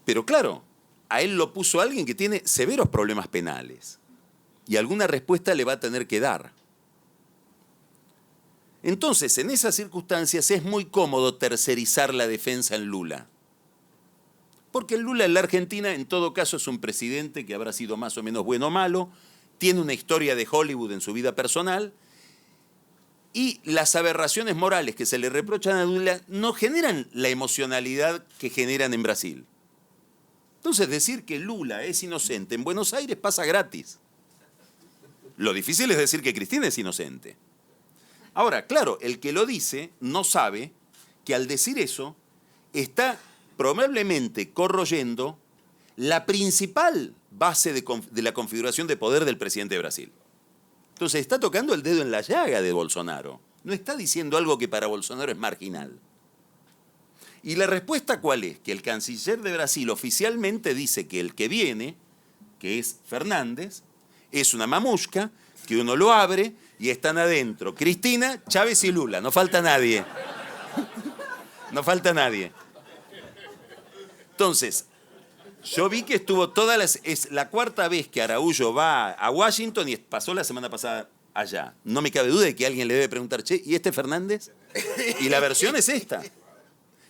B: Pero claro, a él lo puso alguien que tiene severos problemas penales. Y alguna respuesta le va a tener que dar. Entonces, en esas circunstancias es muy cómodo tercerizar la defensa en Lula. Porque el Lula en la Argentina, en todo caso, es un presidente que habrá sido más o menos bueno o malo, tiene una historia de Hollywood en su vida personal, y las aberraciones morales que se le reprochan a Lula no generan la emocionalidad que generan en Brasil. Entonces, decir que Lula es inocente en Buenos Aires pasa gratis. Lo difícil es decir que Cristina es inocente. Ahora, claro, el que lo dice no sabe que al decir eso está probablemente corroyendo la principal base de la configuración de poder del presidente de Brasil. Entonces está tocando el dedo en la llaga de Bolsonaro. No está diciendo algo que para Bolsonaro es marginal. ¿Y la respuesta cuál es? Que el canciller de Brasil oficialmente dice que el que viene, que es Fernández, es una mamushka, que uno lo abre y están adentro Cristina, Chávez y Lula. No falta nadie. No falta nadie. Entonces, yo vi que estuvo es la cuarta vez que Araújo va a Washington y pasó la semana pasada allá. No me cabe duda de que alguien le debe preguntar, che, ¿y este Fernández? Y la versión es esta.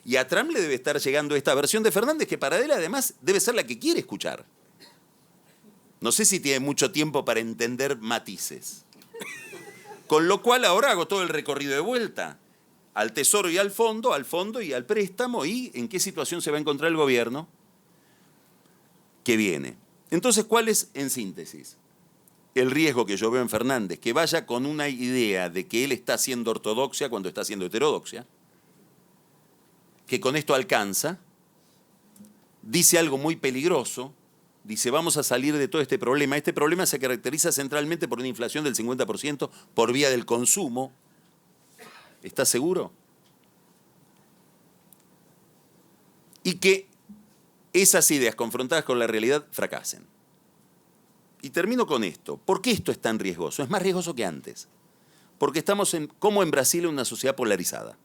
B: Y a Trump le debe estar llegando esta versión de Fernández, que para él además debe ser la que quiere escuchar. No sé si tiene mucho tiempo para entender matices. Con lo cual ahora hago todo el recorrido de vuelta. al Tesoro y al fondo y al préstamo, y en qué situación se va a encontrar el gobierno que viene. Entonces, ¿cuál es, en síntesis, el riesgo que yo veo en Fernández? Que vaya con una idea de que él está haciendo ortodoxia cuando está haciendo heterodoxia, que con esto alcanza, dice algo muy peligroso, dice vamos a salir de todo este problema. Este problema se caracteriza centralmente por una inflación del 50% por vía del consumo. ¿Estás seguro? Y que esas ideas confrontadas con la realidad fracasen. Y termino con esto. ¿Por qué esto es tan riesgoso? Es más riesgoso que antes. Porque estamos como en Brasil, en una sociedad polarizada.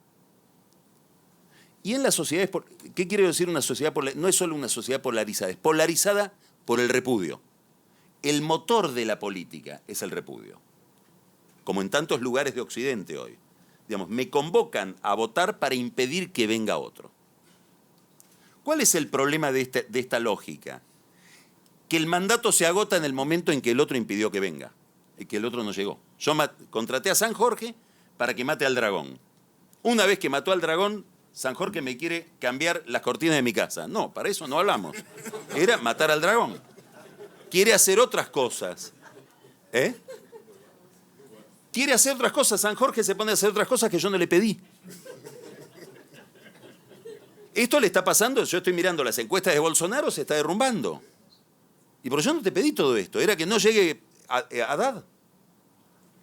B: Y en las sociedades, ¿qué quiero decir una sociedad polarizada? No es solo una sociedad polarizada, es polarizada por el repudio. El motor de la política es el repudio. Como en tantos lugares de Occidente hoy. Digamos, me convocan a votar para impedir que venga otro. ¿Cuál es el problema de esta lógica? Que el mandato se agota en el momento en que el otro impidió que venga, y que el otro no llegó. Yo contraté a San Jorge para que mate al dragón. Una vez que mató al dragón, San Jorge me quiere cambiar las cortinas de mi casa. No, para eso no hablamos. Era matar al dragón. Quiere hacer otras cosas. ¿Eh? Quiere hacer otras cosas. San Jorge se pone a hacer otras cosas que yo no le pedí. Esto le está pasando, yo estoy mirando las encuestas de Bolsonaro, se está derrumbando. Y por eso no te pedí todo esto, era que no llegue Haddad,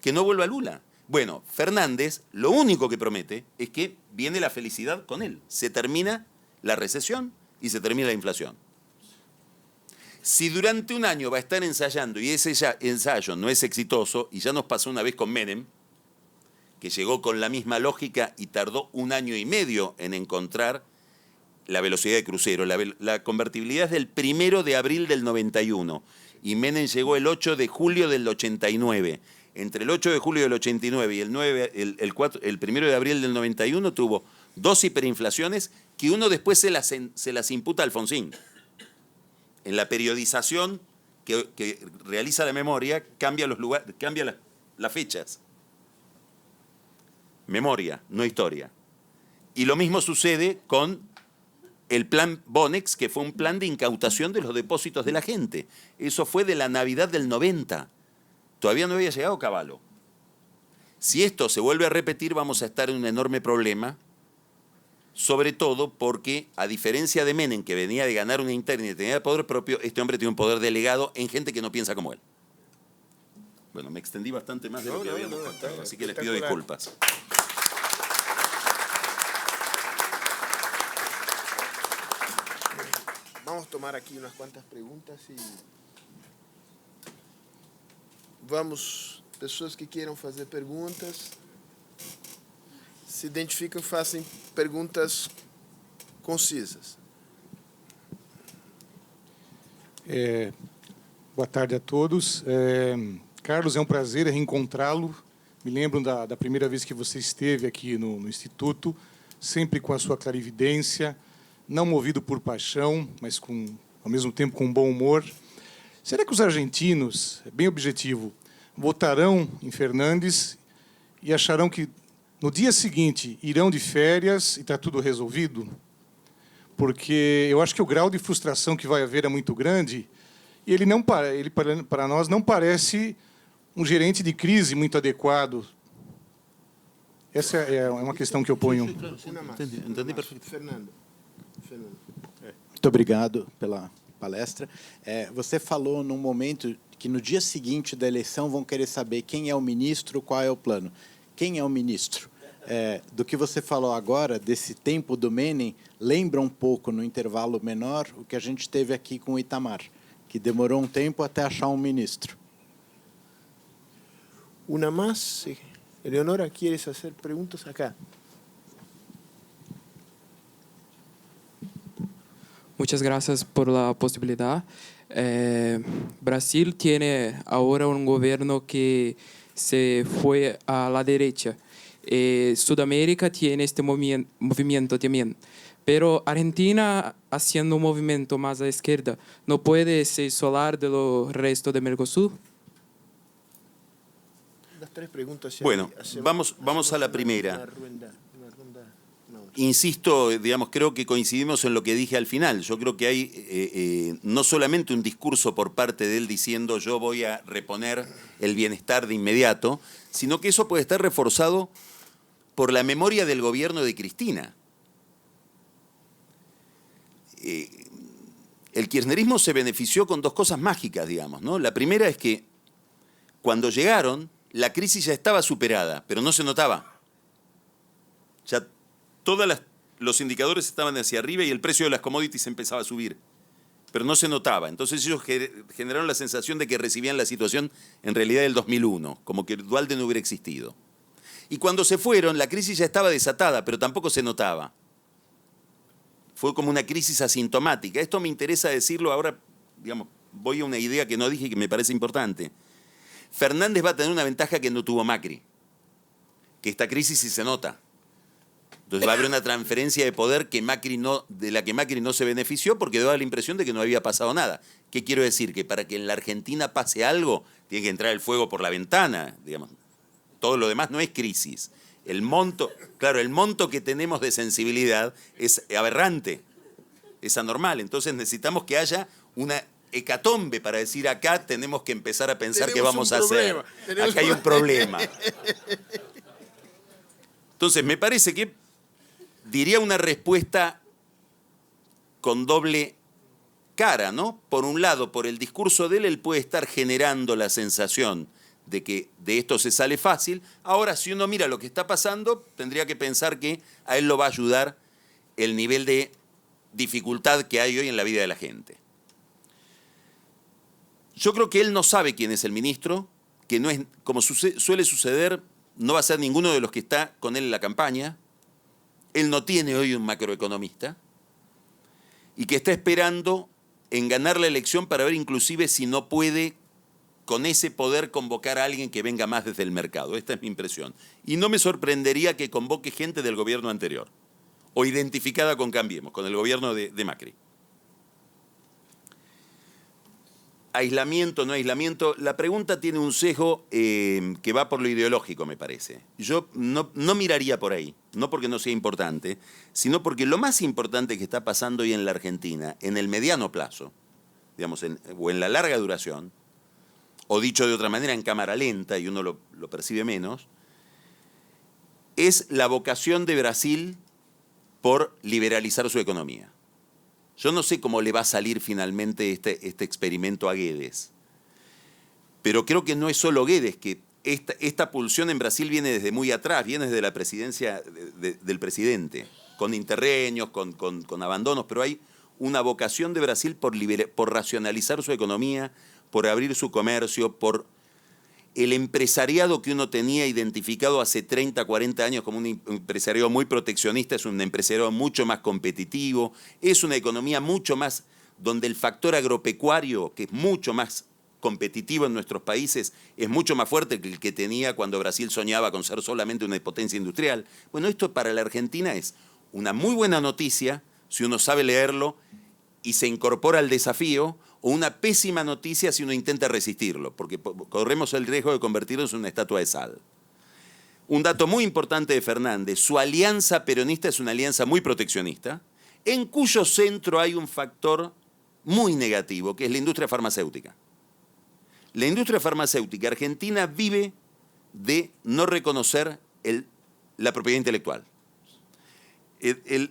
B: que no vuelva Lula. Bueno, Fernández lo único que promete es que viene la felicidad con él. Se termina la recesión y se termina la inflación. Si durante un año va a estar ensayando y ese ensayo no es exitoso, y ya nos pasó una vez con Menem, que llegó con la misma lógica y tardó 1 año y medio en encontrar la velocidad de crucero. La convertibilidad es del 1 de abril del 91 y Menem llegó el 8 de julio del 89. Entre el 8 de julio del 89 y el 1 de abril del 91 tuvo 2 hiperinflaciones que uno después se las imputa a Alfonsín. En la periodización que realiza la memoria cambia los lugares, cambia las fechas. Memoria, no historia. Y lo mismo sucede con el plan Bonex, que fue un plan de incautación de los depósitos de la gente. Eso fue de la Navidad del 90. Todavía no había llegado Cavallo. Si esto se vuelve a repetir, vamos a estar en un enorme problema, sobre todo porque, a diferencia de Menem, que venía de ganar una interna y tenía poder propio, este hombre tiene un poder delegado en gente que no piensa como él. Bueno, me extendí bastante más de lo que habíamos contado, así que les pido disculpas.
A: Vamos a tomar aquí unas cuantas preguntas y vamos, pessoas que queiram fazer perguntas, se identificam e façam perguntas concisas.
C: Boa tarde a todos. Carlos, é um prazer reencontrá-lo. Me lembro da primeira vez que você esteve aqui no Instituto, sempre com a sua clarividência, não movido por paixão, mas ao mesmo tempo com bom humor. Será que os argentinos, bem objetivo, votarão em Fernandes e acharão que no dia seguinte irão de férias e está tudo resolvido? Porque eu acho que o grau de frustração que vai haver é muito grande e ele para nós não parece um gerente de crise muito adequado. Essa é uma questão que eu ponho.
B: Entendi perfeito.
A: Fernando.
D: Muito obrigado pela palestra. Você falou num momento que no dia seguinte da eleição vão querer saber quem é o ministro, qual é o plano. Quem é o ministro? Do que você falou agora, desse tempo do Menem, lembra um pouco, no intervalo menor, o que a gente teve aqui com o Itamar, que demorou um tempo até achar um ministro.
A: Una más. Eleonora, ¿quieres hacer preguntas acá?
E: Muchas gracias por la posibilidad. Brasil tiene ahora un gobierno que se fue a la derecha. Sudamérica tiene este movimiento también. Pero Argentina, haciendo un movimiento más a la izquierda, ¿no puede se isolar de los restos de Mercosur?
A: Las 3 preguntas.
B: Bueno, vamos a la primera. insisto, digamos, creo que coincidimos en lo que dije al final. Yo creo que hay no solamente un discurso por parte de él diciendo yo voy a reponer el bienestar de inmediato, sino que eso puede estar reforzado por la memoria del gobierno de Cristina. El kirchnerismo se benefició con dos cosas mágicas, digamos, ¿no? La primera es que cuando llegaron, la crisis ya estaba superada, pero no se notaba. Ya todos los indicadores estaban hacia arriba y el precio de las commodities empezaba a subir, pero no se notaba. Entonces ellos generaron la sensación de que recibían la situación en realidad del 2001, como que Duhalde no hubiera existido. Y cuando se fueron, la crisis ya estaba desatada, pero tampoco se notaba. Fue como una crisis asintomática. Esto me interesa decirlo ahora, digamos, voy a una idea que no dije y que me parece importante. Fernández va a tener una ventaja que no tuvo Macri, que esta crisis sí se nota. Entonces va a haber una transferencia de poder de la que Macri no se benefició porque daba la impresión de que no había pasado nada. ¿Qué quiero decir? Que para que en la Argentina pase algo, tiene que entrar el fuego por la ventana, digamos. Todo lo demás no es crisis. El monto que tenemos de sensibilidad es aberrante, es anormal. Entonces necesitamos que haya una hecatombe para decir acá tenemos que empezar a pensar qué vamos a hacer. Acá hay un problema. Entonces me parece que diría una respuesta con doble cara, ¿no? Por un lado, por el discurso de él puede estar generando la sensación de que de esto se sale fácil. Ahora, si uno mira lo que está pasando, tendría que pensar que a él lo va a ayudar el nivel de dificultad que hay hoy en la vida de la gente. Yo creo que él no sabe quién es el ministro, que no es, como suele suceder, no va a ser ninguno de los que está con él en la campaña. Él no tiene hoy un macroeconomista y que está esperando en ganar la elección para ver inclusive si no puede con ese poder convocar a alguien que venga más desde el mercado. Esta es mi impresión. Y no me sorprendería que convoque gente del gobierno anterior o identificada con Cambiemos, con el gobierno de Macri. Aislamiento, no aislamiento. La pregunta tiene un sesgo que va por lo ideológico, me parece. Yo no miraría por ahí, no porque no sea importante, sino porque lo más importante que está pasando hoy en la Argentina, en el mediano plazo, digamos, o en la larga duración, o dicho de otra manera, en cámara lenta, y uno lo percibe menos, es la vocación de Brasil por liberalizar su economía. Yo no sé cómo le va a salir finalmente este experimento a Guedes, pero creo que no es solo Guedes, que esta pulsión en Brasil viene desde muy atrás, viene desde la presidencia del presidente, con interreños, con abandonos, pero hay una vocación de Brasil por racionalizar su economía, por abrir su comercio, por el empresariado que uno tenía identificado hace 30, 40 años como un empresariado muy proteccionista, es un empresariado mucho más competitivo, es una economía mucho más donde el factor agropecuario, que es mucho más competitivo en nuestros países, es mucho más fuerte que el que tenía cuando Brasil soñaba con ser solamente una potencia industrial. Bueno, esto para la Argentina es una muy buena noticia si uno sabe leerlo y se incorpora al desafío, o una pésima noticia si uno intenta resistirlo, porque corremos el riesgo de convertirnos en una estatua de sal. Un dato muy importante de Fernández, su alianza peronista es una alianza muy proteccionista, en cuyo centro hay un factor muy negativo, que es la industria farmacéutica. La industria farmacéutica argentina vive de no reconocer la propiedad intelectual.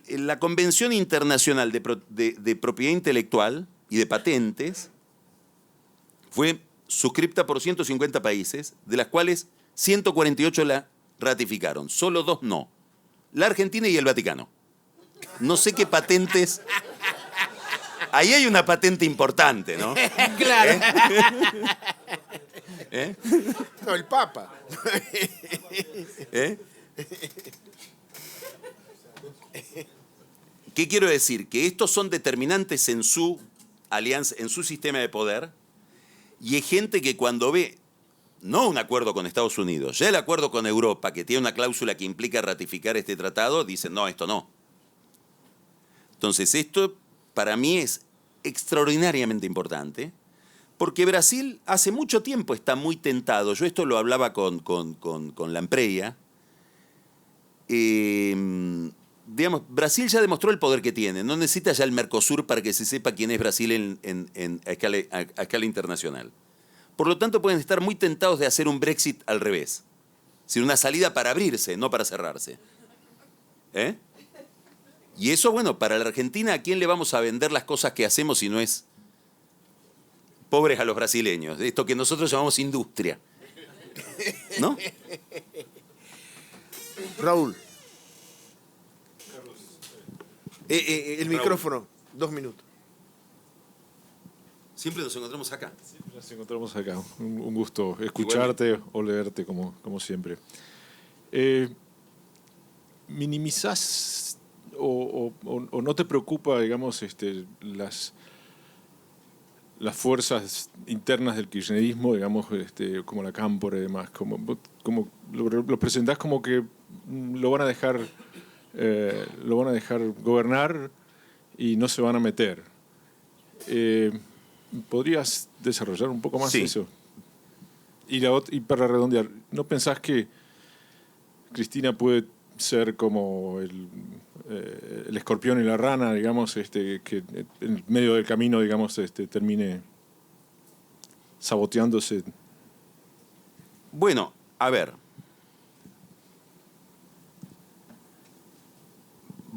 B: La Convención Internacional de Propiedad Intelectual y de Patentes fue suscripta por 150 países, de las cuales 148 la ratificaron, solo 2 no, la Argentina y el Vaticano. No sé qué patentes... Ahí hay una patente importante, ¿no?
A: Claro. No, el Papa.
B: ¿Qué quiero decir? Que estos son determinantes en su alianza, en su sistema de poder, y hay gente que cuando ve, no un acuerdo con Estados Unidos, ya el acuerdo con Europa, que tiene una cláusula que implica ratificar este tratado, dicen, no, esto no. Entonces, esto para mí es extraordinariamente importante, porque Brasil hace mucho tiempo está muy tentado. Yo esto lo hablaba con Lampreia, digamos, Brasil ya demostró el poder que tiene. No necesita ya el Mercosur para que se sepa quién es Brasil a escala internacional. Por lo tanto, pueden estar muy tentados de hacer un Brexit al revés. Es decir, una salida para abrirse, no para cerrarse. ¿Eh? Y eso, bueno, para la Argentina, ¿a quién le vamos a vender las cosas que hacemos si no es pobres a los brasileños? Esto que nosotros llamamos industria. ¿No?
A: Raúl. El micrófono, 2 minutos.
B: Siempre nos encontramos acá.
F: Siempre nos encontramos acá. Un gusto escucharte o leerte como siempre. ¿Minimizás o no te preocupa, digamos, las fuerzas internas del kirchnerismo, digamos, como la Cámpora y demás? Como lo presentás como que lo van a dejar gobernar y no se van a meter. ¿Podrías desarrollar un poco más eso? Y para redondear, ¿no pensás que Cristina puede ser como el escorpión y la rana, digamos, que en medio del camino, digamos, termine saboteándose?
B: Bueno, a ver.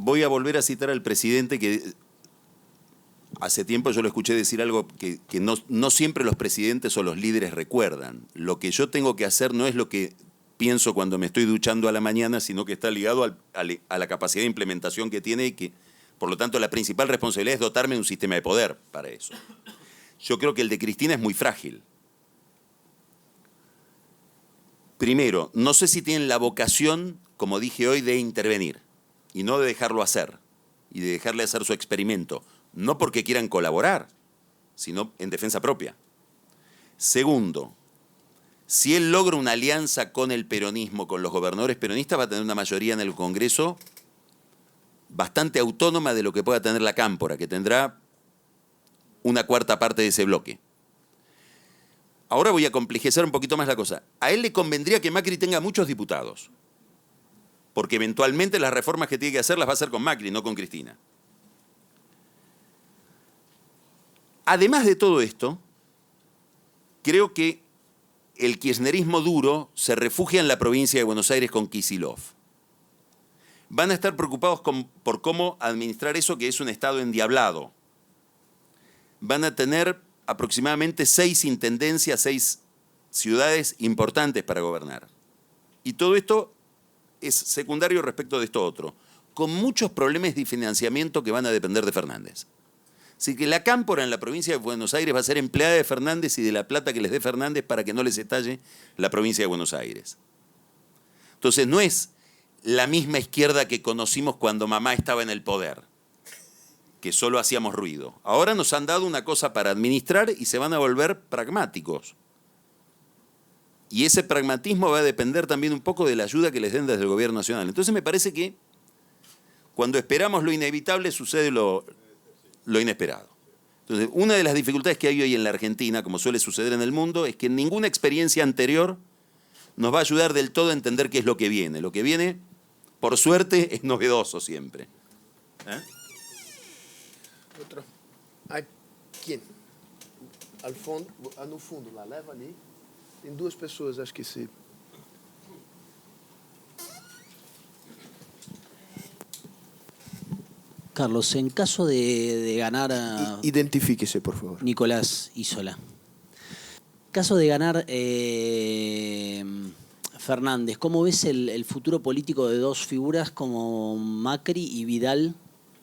B: Voy a volver a citar al presidente que hace tiempo yo lo escuché decir algo que no siempre los presidentes o los líderes recuerdan. Lo que yo tengo que hacer no es lo que pienso cuando me estoy duchando a la mañana, sino que está ligado a la capacidad de implementación que tiene y que, por lo tanto, la principal responsabilidad es dotarme de un sistema de poder para eso. Yo creo que el de Cristina es muy frágil. Primero, no sé si tienen la vocación, como dije hoy, de intervenir y no de dejarlo hacer y de dejarle hacer su experimento. No porque quieran colaborar, sino en defensa propia. Segundo, si él logra una alianza con el peronismo, con los gobernadores peronistas, va a tener una mayoría en el Congreso bastante autónoma de lo que pueda tener la Cámpora, que tendrá una cuarta parte de ese bloque. Ahora voy a complejizar un poquito más la cosa. A él le convendría que Macri tenga muchos diputados, porque eventualmente las reformas que tiene que hacer las va a hacer con Macri, no con Cristina. Además de todo esto, creo que el kirchnerismo duro se refugia en la provincia de Buenos Aires con Kicillof. Van a estar preocupados por cómo administrar eso, que es un estado endiablado. Van a tener aproximadamente 6 intendencias, 6 ciudades importantes para gobernar. Y todo esto es secundario respecto de esto otro, con muchos problemas de financiamiento que van a depender de Fernández. Así que la Cámpora en la provincia de Buenos Aires va a ser empleada de Fernández y de la plata que les dé Fernández para que no les estalle la provincia de Buenos Aires. Entonces no es la misma izquierda que conocimos cuando mamá estaba en el poder, que solo hacíamos ruido. Ahora nos han dado una cosa para administrar y se van a volver pragmáticos. Y ese pragmatismo va a depender también un poco de la ayuda que les den desde el gobierno nacional. Entonces me parece que cuando esperamos lo inevitable sucede lo inesperado. Entonces, una de las dificultades que hay hoy en la Argentina, como suele suceder en el mundo, es que ninguna experiencia anterior nos va a ayudar del todo a entender qué es lo que viene. Lo que viene, por suerte, es novedoso siempre.
A: Outro. Aqui. Al fundo, no fundo, lá, leva ali. Tem 2 pessoas, acho que se...
G: Carlos, en caso de ganar a
A: Identifíquese, por favor.
G: Nicolás Isola, caso de ganar Fernández, ¿cómo ves el futuro político de 2 figuras como Macri y Vidal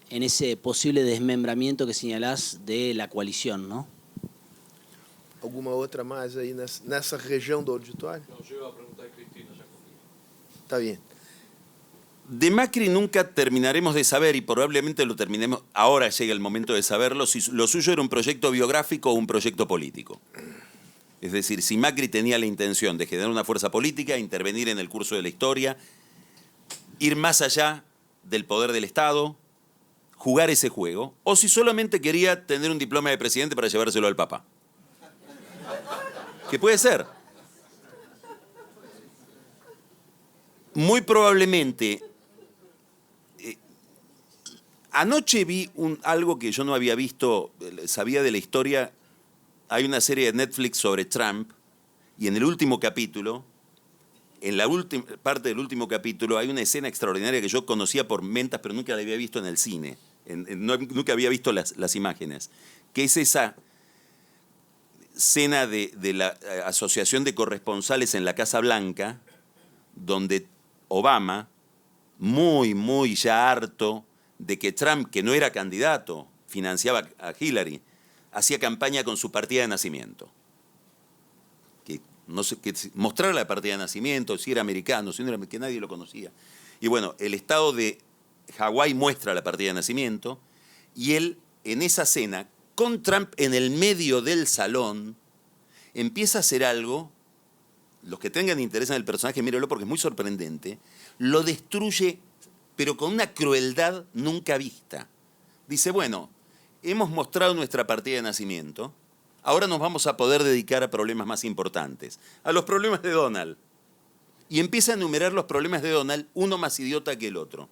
G: en ese posible desmembramiento que señalás de la coalición, ¿no?
A: Alguma outra mais aí nessa região do auditório?
F: No, yo iba a preguntar a Cristina ya.
A: Está bien.
B: De Macri nunca terminaremos de saber, y probablemente lo terminemos, ahora llega el momento de saberlo, si lo suyo era un proyecto biográfico o un proyecto político. Es decir, si Macri tenía la intención de generar una fuerza política, intervenir en el curso de la historia, ir más allá del poder del Estado, jugar ese juego, o si solamente quería tener un diploma de presidente para llevárselo al Papa. Que puede ser. Muy probablemente Anoche vi algo que yo no había visto, sabía de la historia. Hay una serie de Netflix sobre Trump y en el último capítulo, en la última parte del último capítulo, hay una escena extraordinaria que yo conocía por mentas, pero nunca la había visto en el cine. Nunca había visto las imágenes. Que es esa cena de la Asociación de Corresponsales en la Casa Blanca, donde Obama, muy ya harto de que Trump, que no era candidato, financiaba a Hillary, hacía campaña con su partida de nacimiento. Que no sé, que mostrara la partida de nacimiento, si era americano, si no era, que nadie lo conocía. Y bueno, el estado de Hawái muestra la partida de nacimiento y él, en esa cena, con Trump en el medio del salón, empieza a hacer algo. Los que tengan interés en el personaje, mírenlo porque es muy sorprendente. Lo destruye, pero con una crueldad nunca vista. Dice, bueno, hemos mostrado nuestra partida de nacimiento, ahora nos vamos a poder dedicar a problemas más importantes, a los problemas de Donald. Y empieza a enumerar los problemas de Donald, uno más idiota que el otro.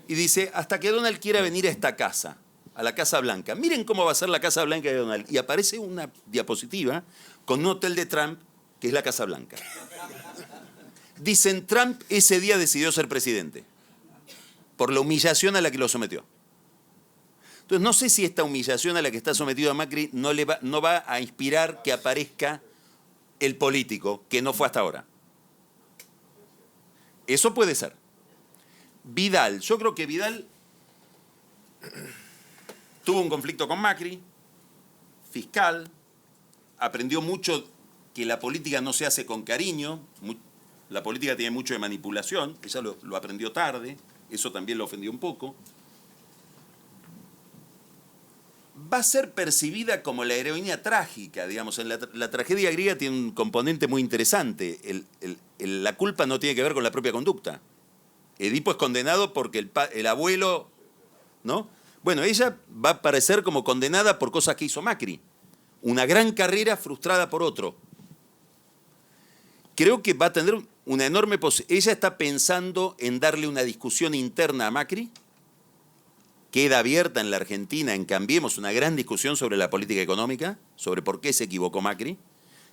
B: Y dice, hasta que Donald quiera venir a esta casa, a la Casa Blanca. Miren cómo va a ser la Casa Blanca de Donald. Y aparece una diapositiva con un hotel de Trump, que es la Casa Blanca. Dicen, Trump ese día decidió ser presidente, por la humillación a la que lo sometió. Entonces, no sé si esta humillación a la que está sometido a Macri no va a inspirar que aparezca el político, que no fue hasta ahora. Eso puede ser. Vidal, yo creo que Vidal tuvo un conflicto con Macri, fiscal, aprendió mucho que la política no se hace con cariño, la política tiene mucho de manipulación, ella lo aprendió tarde, eso también lo ofendió un poco. Va a ser percibida como la heroína trágica, digamos. En la tragedia griega tiene un componente muy interesante. La culpa no tiene que ver con la propia conducta. Edipo es condenado porque el abuelo, ¿no? Bueno, ella va a aparecer como condenada por cosas que hizo Macri. Una gran carrera frustrada por otro. Creo que va a tener una enorme posibilidad. Ella está pensando en darle una discusión interna a Macri. Queda abierta en la Argentina, en Cambiemos, una gran discusión sobre la política económica, sobre por qué se equivocó Macri.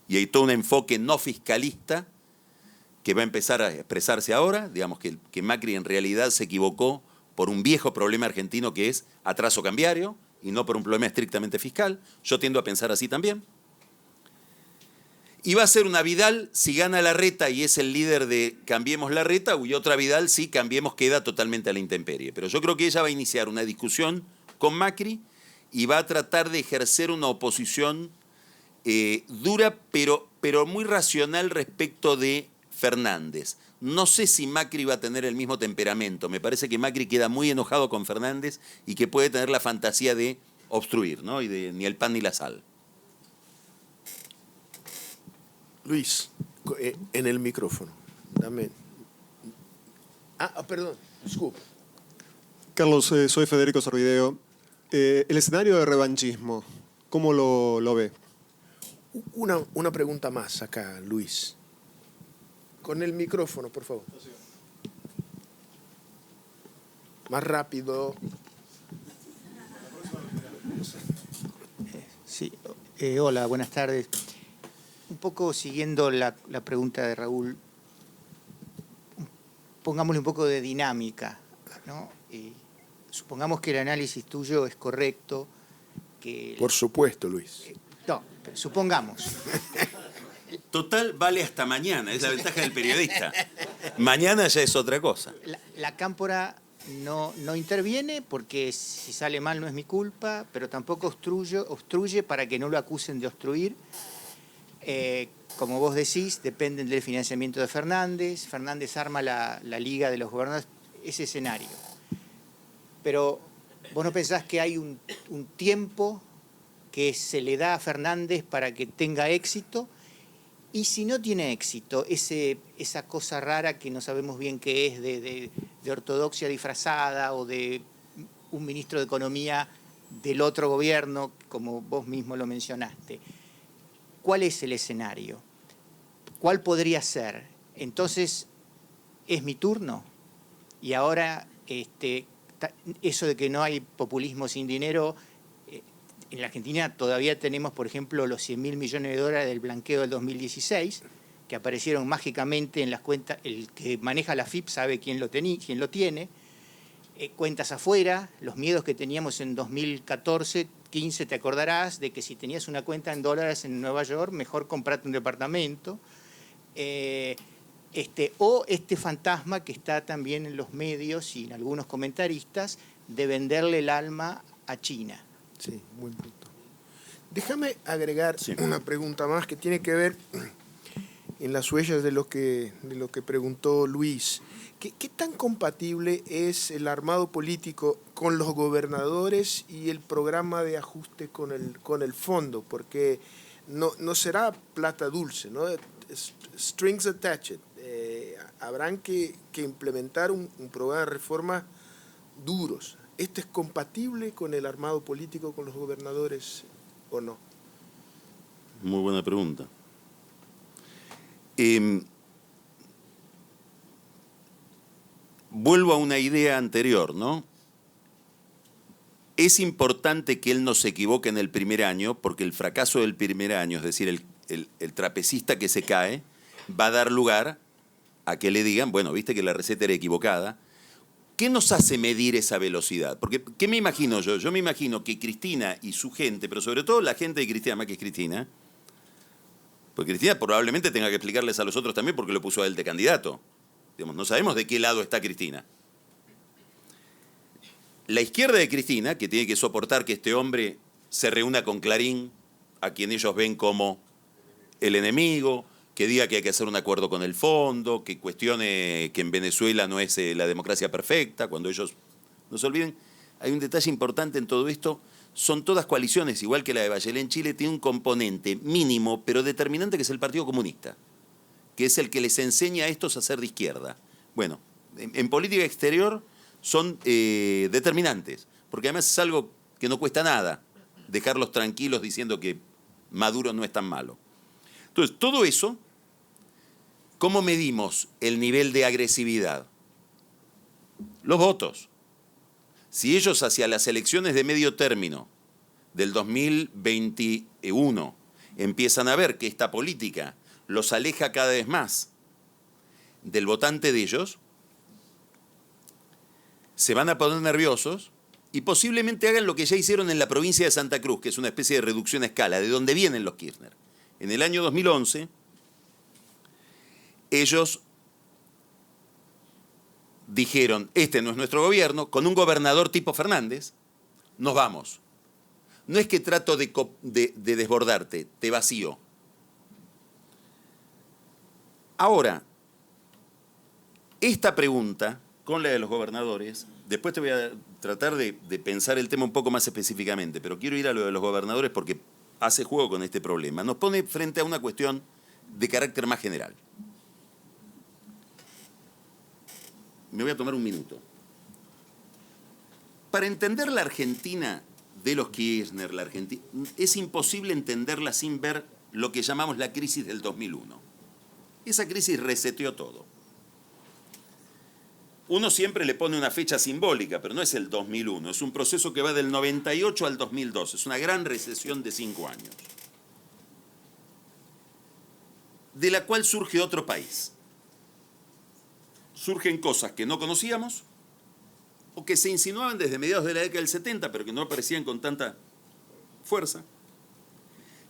B: Y hay todo un enfoque no fiscalista que va a empezar a expresarse ahora. Digamos que Macri en realidad se equivocó por un viejo problema argentino que es atraso cambiario y no por un problema estrictamente fiscal. Yo tiendo a pensar así también. Y va a ser una Vidal, si gana Larreta y es el líder de Cambiemos Larreta, y otra Vidal si Cambiemos queda totalmente a la intemperie. Pero yo creo que ella va a iniciar una discusión con Macri y va a tratar de ejercer una oposición dura, pero muy racional respecto de Fernández. No sé si Macri va a tener el mismo temperamento. Me parece que Macri queda muy enojado con Fernández y que puede tener la fantasía de obstruir, ¿no? Y de ni el pan ni la sal.
A: Luis, en el micrófono. Dame. Perdón, disculpa.
H: Carlos, soy Federico Sorvideo. El escenario de revanchismo, ¿cómo lo ve?
A: Una pregunta más acá, Luis. Con el micrófono, por favor. Más rápido.
I: Sí. Hola, buenas tardes. Un poco siguiendo la pregunta de Raúl, pongámosle un poco de dinámica, ¿no? Supongamos que el análisis tuyo es correcto.
A: Por supuesto, Luis.
I: No, supongamos.
B: Total, vale hasta mañana, es la ventaja del periodista. Mañana ya es otra cosa.
I: La cámpora no interviene porque si sale mal no es mi culpa, pero tampoco obstruye para que no lo acusen de obstruir. Como vos decís, dependen del financiamiento de Fernández. Fernández arma la Liga de los Gobernadores, ese escenario. Pero vos no pensás que hay un tiempo que se le da a Fernández para que tenga éxito, y si no tiene éxito, esa cosa rara que no sabemos bien qué es, de ortodoxia disfrazada o de un ministro de Economía del otro gobierno, como vos mismo lo mencionaste. ¿Cuál es el escenario? ¿Cuál podría ser? Entonces, ¿es mi turno? Y ahora eso de que no hay populismo sin dinero, en la Argentina todavía tenemos, por ejemplo, los 100.000 millones de dólares del blanqueo del 2016, que aparecieron mágicamente en las cuentas. El que maneja la FIP sabe quién lo tiene. Cuentas afuera, los miedos que teníamos en 2014, 15, te acordarás de que si tenías una cuenta en dólares en Nueva York, mejor comprarte un departamento. O este fantasma que está también en los medios y en algunos comentaristas de venderle el alma a China.
A: Sí, buen punto. Déjame agregar una pregunta más que tiene que ver en las huellas de lo que preguntó Luis. ¿Qué tan compatible es el armado político con los gobernadores y el programa de ajuste con el fondo? Porque no será plata dulce, ¿no? Strings attached. Habrán que implementar un programa de reforma duros. ¿Esto es compatible con el armado político, con los gobernadores o no?
B: Muy buena pregunta. Vuelvo a una idea anterior, ¿no? Es importante que él no se equivoque en el primer año, porque el fracaso del primer año, es decir, el trapecista que se cae, va a dar lugar a que le digan, bueno, viste que la receta era equivocada. ¿Qué nos hace medir esa velocidad? Porque, ¿qué me imagino yo? Yo me imagino que Cristina y su gente, pero sobre todo la gente de Cristina, más que es Cristina, porque Cristina probablemente tenga que explicarles a los otros también porque lo puso a él de candidato. Digamos, no sabemos de qué lado está Cristina. La izquierda de Cristina, que tiene que soportar que este hombre se reúna con Clarín, a quien ellos ven como el enemigo, que diga que hay que hacer un acuerdo con el fondo, que cuestione que en Venezuela no es la democracia perfecta, cuando ellos no se olviden. Hay un detalle importante en todo esto, son todas coaliciones, igual que la de Bachelet en Chile, tiene un componente mínimo, pero determinante, que es el Partido Comunista, que es el que les enseña a estos a ser de izquierda. Bueno, en política exterior son determinantes, porque además es algo que no cuesta nada, dejarlos tranquilos diciendo que Maduro no es tan malo. Entonces, todo eso, ¿cómo medimos el nivel de agresividad? Los votos. Si ellos hacia las elecciones de medio término del 2021 empiezan a ver que esta política los aleja cada vez más del votante de ellos, se van a poner nerviosos y posiblemente hagan lo que ya hicieron en la provincia de Santa Cruz, que es una especie de reducción a escala, de donde vienen los Kirchner. En el año 2011, ellos dijeron, este no es nuestro gobierno, con un gobernador tipo Fernández, nos vamos. No es que trato de desbordarte, te vacío. Ahora, esta pregunta, con la de los gobernadores, después te voy a tratar de pensar el tema un poco más específicamente, pero quiero ir a lo de los gobernadores porque hace juego con este problema. Nos pone frente a una cuestión de carácter más general. Me voy a tomar un minuto. Para entender la Argentina de los Kirchner, es imposible entenderla sin ver lo que llamamos la crisis del 2001. Esa crisis reseteó todo. Uno siempre le pone una fecha simbólica, pero no es el 2001, es un proceso que va del 98 al 2002, es una gran recesión de 5 años, de la cual surge otro país. Surgen cosas que no conocíamos o que se insinuaban desde mediados de la década del 70, pero que no aparecían con tanta fuerza,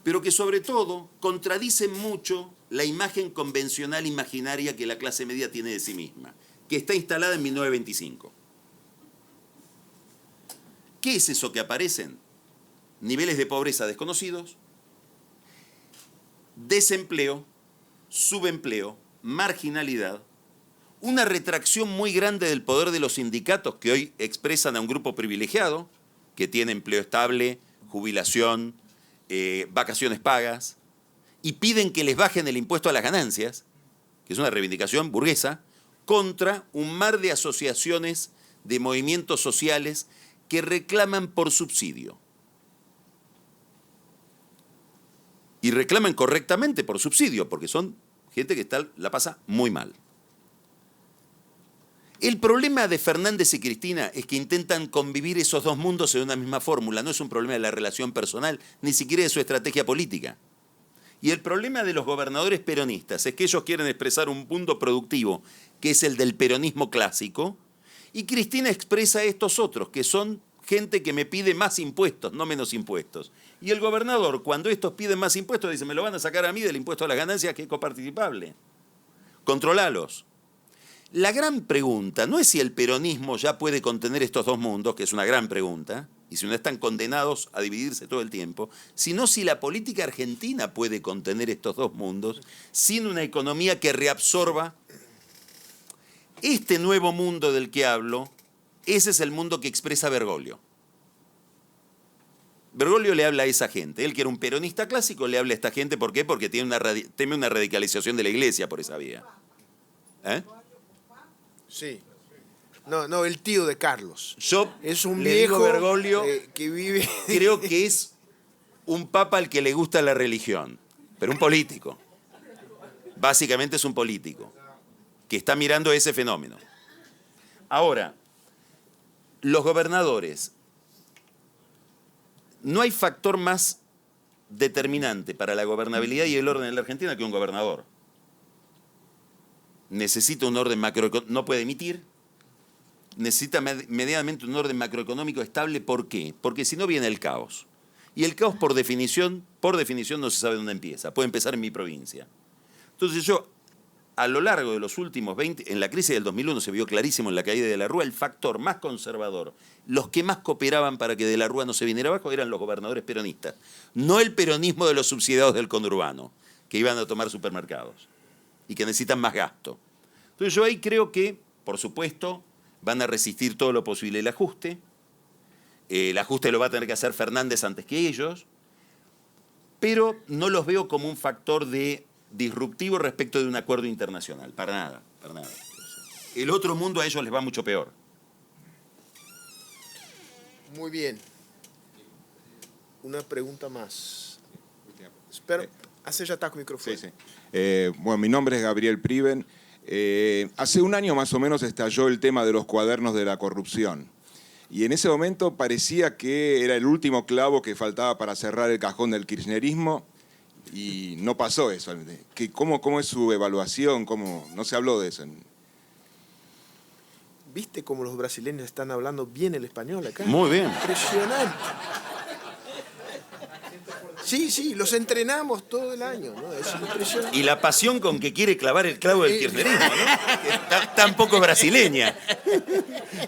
B: pero que sobre todo contradicen mucho la imagen convencional imaginaria que la clase media tiene de sí misma, que está instalada en 1925. ¿Qué es eso que aparecen? Niveles de pobreza desconocidos, desempleo, subempleo, marginalidad, una retracción muy grande del poder de los sindicatos que hoy expresan a un grupo privilegiado, que tiene empleo estable, jubilación, vacaciones pagas, y piden que les bajen el impuesto a las ganancias, que es una reivindicación burguesa, contra un mar de asociaciones de movimientos sociales que reclaman por subsidio. Y reclaman correctamente por subsidio, porque son gente que la pasa muy mal. El problema de Fernández y Cristina es que intentan convivir esos dos mundos en una misma fórmula. No es un problema de la relación personal, ni siquiera de su estrategia política. Y el problema de los gobernadores peronistas es que ellos quieren expresar un mundo productivo, que es el del peronismo clásico, y Cristina expresa estos otros, que son gente que me pide más impuestos, no menos impuestos. Y el gobernador, cuando estos piden más impuestos, dice, me lo van a sacar a mí del impuesto a las ganancias, que es coparticipable. Controlalos. La gran pregunta no es si el peronismo ya puede contener estos dos mundos, que es una gran pregunta, y si no están condenados a dividirse todo el tiempo, sino si la política argentina puede contener estos dos mundos sin una economía que reabsorba este nuevo mundo del que hablo. Ese es el mundo que expresa Bergoglio. Bergoglio le habla a esa gente. Él, que era un peronista clásico, le habla a esta gente. ¿Por qué? Porque teme una radicalización de la iglesia por esa vía. ¿Eh?
A: Sí. No, el tío de Carlos.
B: Yo
A: es un
B: le
A: viejo
B: digo Bergoglio,
A: que vive...
B: Creo que es un papa al que le gusta la religión, pero un político. Básicamente es un político que está mirando ese fenómeno. Ahora, los gobernadores. No hay factor más determinante para la gobernabilidad y el orden en la Argentina que un gobernador. Necesita un orden macroeconómico, no puede emitir, necesita medianamente un orden macroeconómico estable. ¿Por qué? Porque si no viene el caos. Y el caos por definición no se sabe dónde empieza. Puede empezar en mi provincia. Entonces yo, a lo largo de los últimos 20, en la crisis del 2001 se vio clarísimo en la caída de la Rúa, el factor más conservador, los que más cooperaban para que de la Rúa no se viniera abajo eran los gobernadores peronistas. No el peronismo de los subsidiados del conurbano, que iban a tomar supermercados y que necesitan más gasto. Entonces yo ahí creo que, por supuesto, van a resistir todo lo posible el ajuste. El ajuste lo va a tener que hacer Fernández antes que ellos, pero no los veo como un factor disruptivo respecto de un acuerdo internacional. Para nada, para nada. El otro mundo a ellos les va mucho peor.
A: Muy bien. Una pregunta más. Espera, hace ya está con micrófono.
J: Sí. Bueno, mi nombre es Gabriel Priven. Hace un año más o menos estalló el tema de los cuadernos de la corrupción. Y en ese momento parecía que era el último clavo que faltaba para cerrar el cajón del kirchnerismo. Y no pasó eso. ¿Cómo es su evaluación? No se habló de eso.
A: ¿Viste cómo los brasileños están hablando bien el español acá?
B: Muy bien.
A: Impresionante. Sí, los entrenamos todo el año, ¿no? Es impresionante.
B: Y la pasión con que quiere clavar el clavo del kirchnerismo, ¿no? Tan poco brasileña.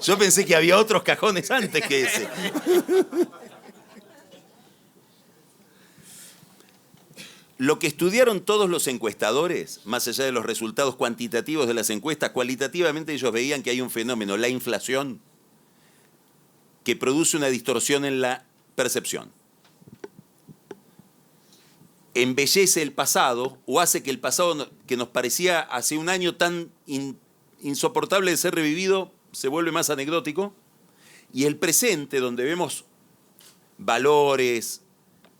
B: Yo pensé que había otros cajones antes que ese. Lo que estudiaron todos los encuestadores, más allá de los resultados cuantitativos de las encuestas, cualitativamente ellos veían que hay un fenómeno, la inflación, que produce una distorsión en la percepción. Embellece el pasado o hace que el pasado que nos parecía hace un año tan insoportable de ser revivido se vuelve más anecdótico, y el presente, donde vemos valores,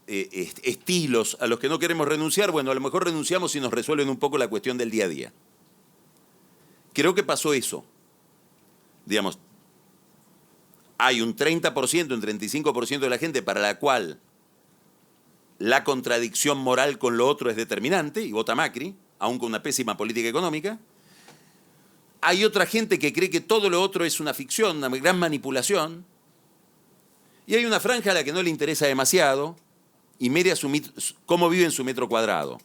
B: estilos a los que no queremos renunciar, bueno, a lo mejor renunciamos y nos resuelven un poco la cuestión del día a día. Creo que pasó eso. Digamos, hay un 30%, un 35% de la gente para la cual la contradicción moral con lo otro es determinante y vota Macri, aun con una pésima política económica. Hay otra gente que cree que todo lo otro es una ficción, una gran manipulación. Y hay una franja a la que no le interesa demasiado y media cómo vive en su metro cuadrado.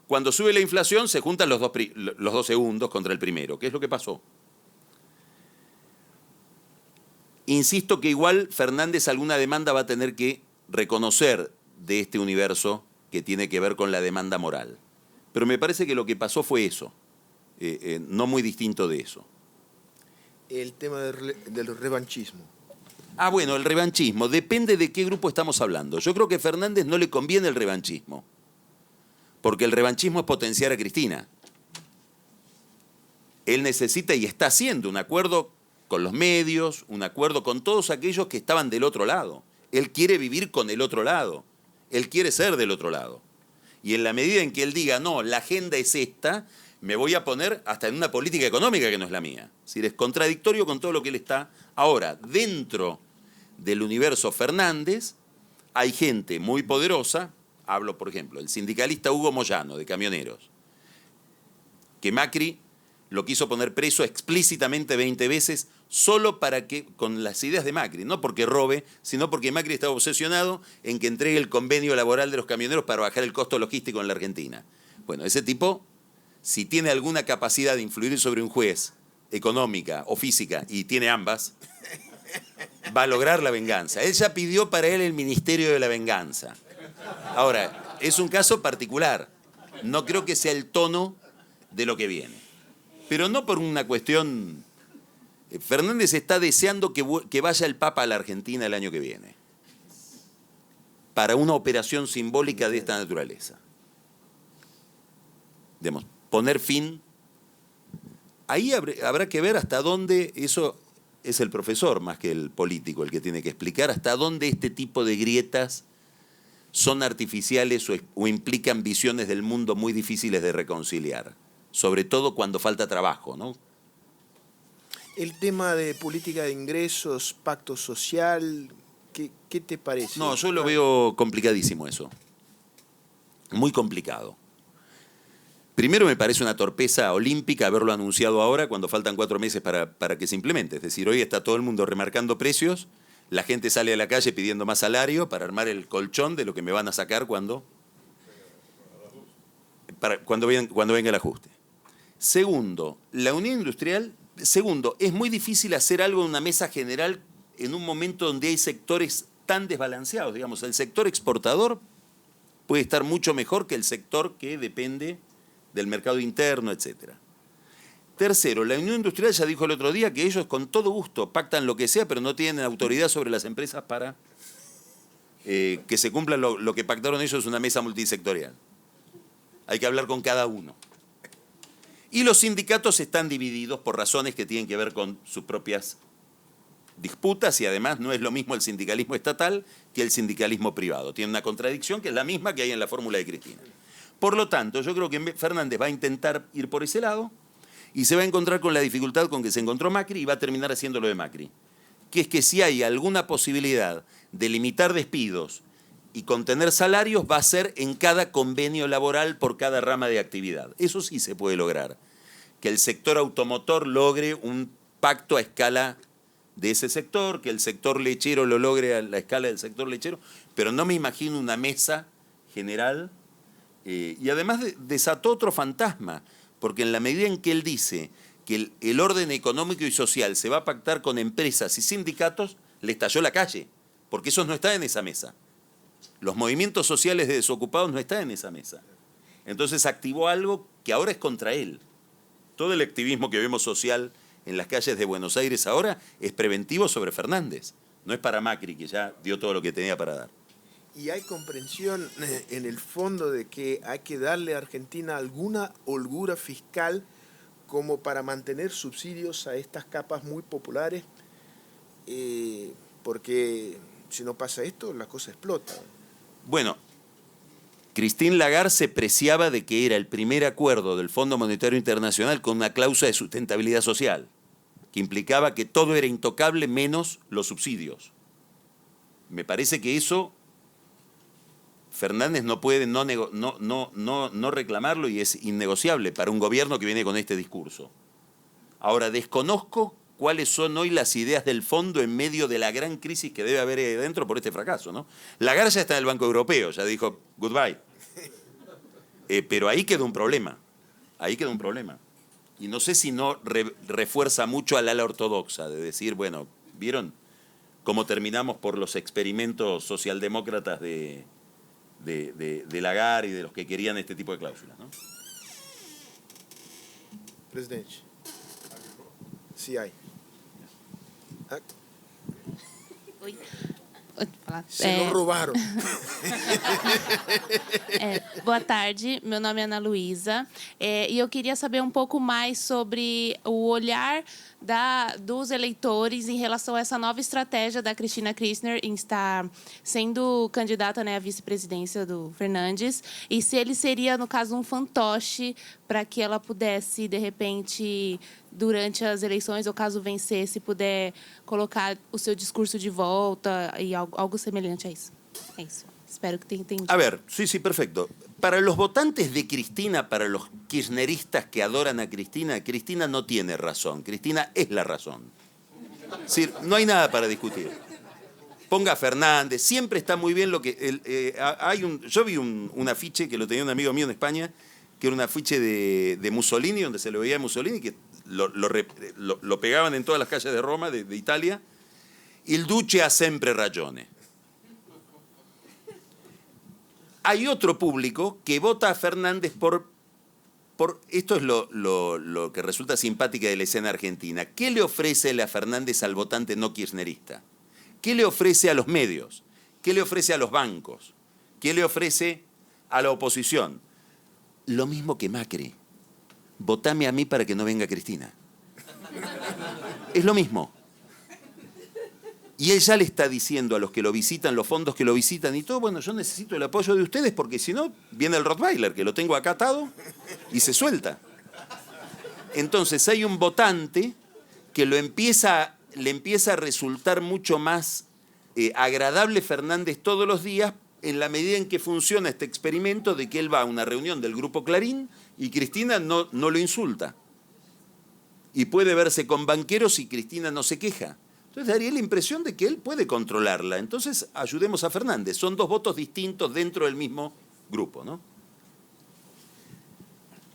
B: Cuando sube la inflación se juntan los dos segundos contra el primero. ¿Qué es lo que pasó? Insisto que igual Fernández alguna demanda va a tener que reconocer de este universo que tiene que ver con la demanda moral. Pero me parece que lo que pasó fue eso, no muy distinto de eso.
A: El tema del revanchismo.
B: Bueno, el revanchismo. Depende de qué grupo estamos hablando. Yo creo que a Fernández no le conviene el revanchismo, porque el revanchismo es potenciar a Cristina. Él necesita y está haciendo un acuerdo con los medios, un acuerdo con todos aquellos que estaban del otro lado. Él quiere vivir con el otro lado. Él quiere ser del otro lado. Y en la medida en que él diga, no, la agenda es esta, me voy a poner hasta en una política económica que no es la mía. Es decir, es contradictorio con todo lo que él está. Ahora, dentro del universo Fernández, hay gente muy poderosa, hablo por ejemplo, el sindicalista Hugo Moyano, de Camioneros, que Macri lo quiso poner preso explícitamente 20 veces, solo para que, con las ideas de Macri, no porque robe, sino porque Macri estaba obsesionado en que entregue el convenio laboral de los camioneros para bajar el costo logístico en la Argentina. Bueno, ese tipo, si tiene alguna capacidad de influir sobre un juez, económica o física, y tiene ambas, va a lograr la venganza. Él ya pidió para él el Ministerio de la Venganza. Ahora, es un caso particular. No creo que sea el tono de lo que viene. Pero no por una cuestión... Fernández está deseando que vaya el Papa a la Argentina el año que viene, para una operación simbólica de esta naturaleza. Digamos, poner fin. Ahí habrá que ver hasta dónde, eso es el profesor más que el político el que tiene que explicar, hasta dónde este tipo de grietas son artificiales o implican visiones del mundo muy difíciles de reconciliar, sobre todo cuando falta trabajo, ¿no?
A: El tema de política de ingresos, pacto social, ¿qué te parece?
B: No, yo lo veo complicadísimo eso. Muy complicado. Primero me parece una torpeza olímpica haberlo anunciado ahora cuando faltan 4 meses para que se implemente. Es decir, hoy está todo el mundo remarcando precios, la gente sale a la calle pidiendo más salario para armar el colchón de lo que me van a sacar cuando venga el ajuste. Segundo, la unión industrial... Segundo, es muy difícil hacer algo en una mesa general en un momento donde hay sectores tan desbalanceados. Digamos, el sector exportador puede estar mucho mejor que el sector que depende del mercado interno, etc. Tercero, la Unión Industrial ya dijo el otro día que ellos con todo gusto pactan lo que sea, pero no tienen autoridad sobre las empresas para que se cumpla lo que pactaron ellos en una mesa multisectorial. Hay que hablar con cada uno. Y los sindicatos están divididos por razones que tienen que ver con sus propias disputas y además no es lo mismo el sindicalismo estatal que el sindicalismo privado. Tiene una contradicción que es la misma que hay en la fórmula de Cristina. Por lo tanto, yo creo que Fernández va a intentar ir por ese lado y se va a encontrar con la dificultad con que se encontró Macri y va a terminar haciendo lo de Macri. Que es que si hay alguna posibilidad de limitar despidos y contener salarios, va a ser en cada convenio laboral por cada rama de actividad. Eso sí se puede lograr. Que el sector automotor logre un pacto a escala de ese sector, que el sector lechero lo logre a la escala del sector lechero, pero no me imagino una mesa general. Y además desató otro fantasma, porque en la medida en que él dice que el orden económico y social se va a pactar con empresas y sindicatos, le estalló la calle, porque esos no están en esa mesa. Los movimientos sociales de desocupados no están en esa mesa. Entonces activó algo que ahora es contra él. Todo el activismo que vemos social en las calles de Buenos Aires ahora es preventivo sobre Fernández. No es para Macri, que ya dio todo lo que tenía para dar.
A: ¿Y hay comprensión en el fondo de que hay que darle a Argentina alguna holgura fiscal como para mantener subsidios a estas capas muy populares? Porque si no pasa esto, la cosa explota.
B: Bueno, Christine Lagarde se preciaba de que era el primer acuerdo del Fondo Monetario Internacional con una cláusula de sustentabilidad social, que implicaba que todo era intocable menos los subsidios. Me parece que eso Fernández no puede no reclamarlo y es innegociable para un gobierno que viene con este discurso. Ahora, desconozco cuáles son hoy las ideas del fondo en medio de la gran crisis que debe haber ahí dentro por este fracaso, ¿no? Lagarde ya está en el Banco Europeo, ya dijo goodbye. Pero ahí queda un problema, Y no sé si no refuerza mucho al ala ortodoxa, de decir, bueno, ¿vieron cómo terminamos por los experimentos socialdemócratas de Lagarde y de los que querían este tipo de cláusulas, ¿no?
A: Presidente, sí hay. Se não roubaram.
K: Boa tarde, meu nome é Ana Luísa e eu queria saber um pouco mais sobre o olhar dos eleitores em relação a essa nova estratégia da Cristina Kirchner em estar sendo candidata, né, à vice-presidência do Fernandes, e se ele seria, no caso, um fantoche para que ela pudesse, de repente, durante as eleições, ou caso vencesse, puder colocar o seu discurso de volta e algo semelhante a isso. É isso. Espero que tenha entendido.
B: A ver, sí, perfecto. Para los votantes de Cristina, para los kirchneristas que adoran a Cristina, Cristina no tiene razón. Cristina es la razón. Es decir, no hay nada para discutir. Ponga a Fernández, siempre está muy bien lo que... yo vi un afiche que lo tenía un amigo mío en España, que era un afiche de Mussolini, donde se lo veía a Mussolini, que lo pegaban en todas las calles de Roma, de Italia. Il duce ha sempre ragione. Hay otro público que vota a Fernández por esto es lo que resulta simpática de la escena argentina. ¿Qué le ofrece a Fernández al votante no kirchnerista? ¿Qué le ofrece a los medios? ¿Qué le ofrece a los bancos? ¿Qué le ofrece a la oposición? Lo mismo que Macri. Votame a mí para que no venga Cristina. Es lo mismo. Y él ya le está diciendo a los que lo visitan, los fondos que lo visitan y todo, bueno, yo necesito el apoyo de ustedes porque si no, viene el Rottweiler, que lo tengo acá atado y se suelta. Entonces hay un votante que le empieza a resultar mucho más agradable Fernández todos los días en la medida en que funciona este experimento de que él va a una reunión del Grupo Clarín y Cristina no lo insulta. Y puede verse con banqueros y Cristina no se queja. Entonces daría la impresión de que él puede controlarla. Entonces ayudemos a Fernández. Son dos votos distintos dentro del mismo grupo, ¿no?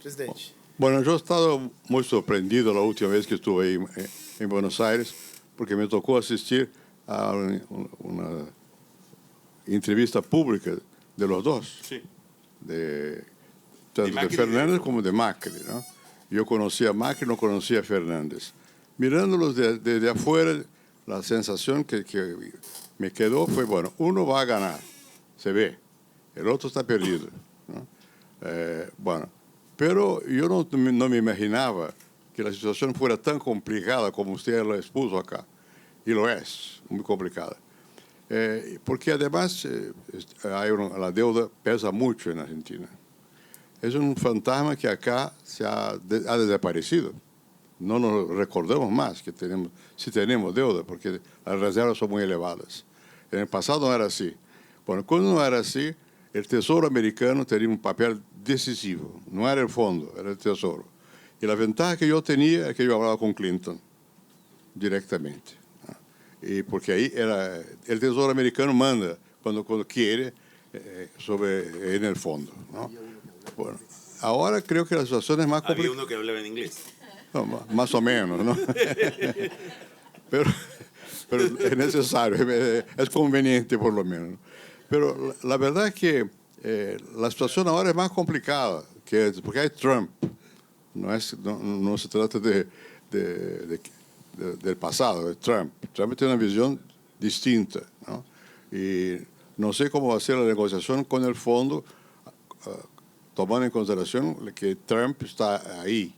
A: Presidente.
L: Bueno, yo he estado muy sorprendido la última vez que estuve ahí en Buenos Aires, porque me tocó asistir a una entrevista pública de los dos,
B: sí,
L: tanto de Fernández como de Macri, ¿no? Yo conocía a Macri, no conocía a Fernández. Mirándolos desde afuera, la sensación que me quedó fue, bueno, uno va a ganar, se ve, el otro está perdido, ¿no? Bueno, pero yo no me imaginaba que la situación fuera tan complicada como usted lo expuso acá, y lo es, muy complicada. Porque además la deuda pesa mucho en Argentina. Es un fantasma que acá ha desaparecido. No nos recordamos más que si tenemos deuda, porque las reservas son muy elevadas. En el pasado no era así. Bueno, cuando no era así, el Tesoro americano tenía un papel decisivo. No era el fondo, era el Tesoro. Y la ventaja que yo tenía es que yo hablaba con Clinton directamente. Y porque ahí el Tesoro americano manda cuando quiere en el fondo, ¿no? Bueno, ahora creo que la situación es más complicada.
B: Había uno que hablaba en inglés.
L: No, más o menos, ¿no? pero es necesario, es conveniente por lo menos. Pero la verdad es que la situación ahora es más complicada, porque hay Trump. No se trata del pasado, es Trump. Trump tiene una visión distinta, ¿no? Y no sé cómo va a ser la negociación con el fondo, tomando en consideración que Trump está ahí.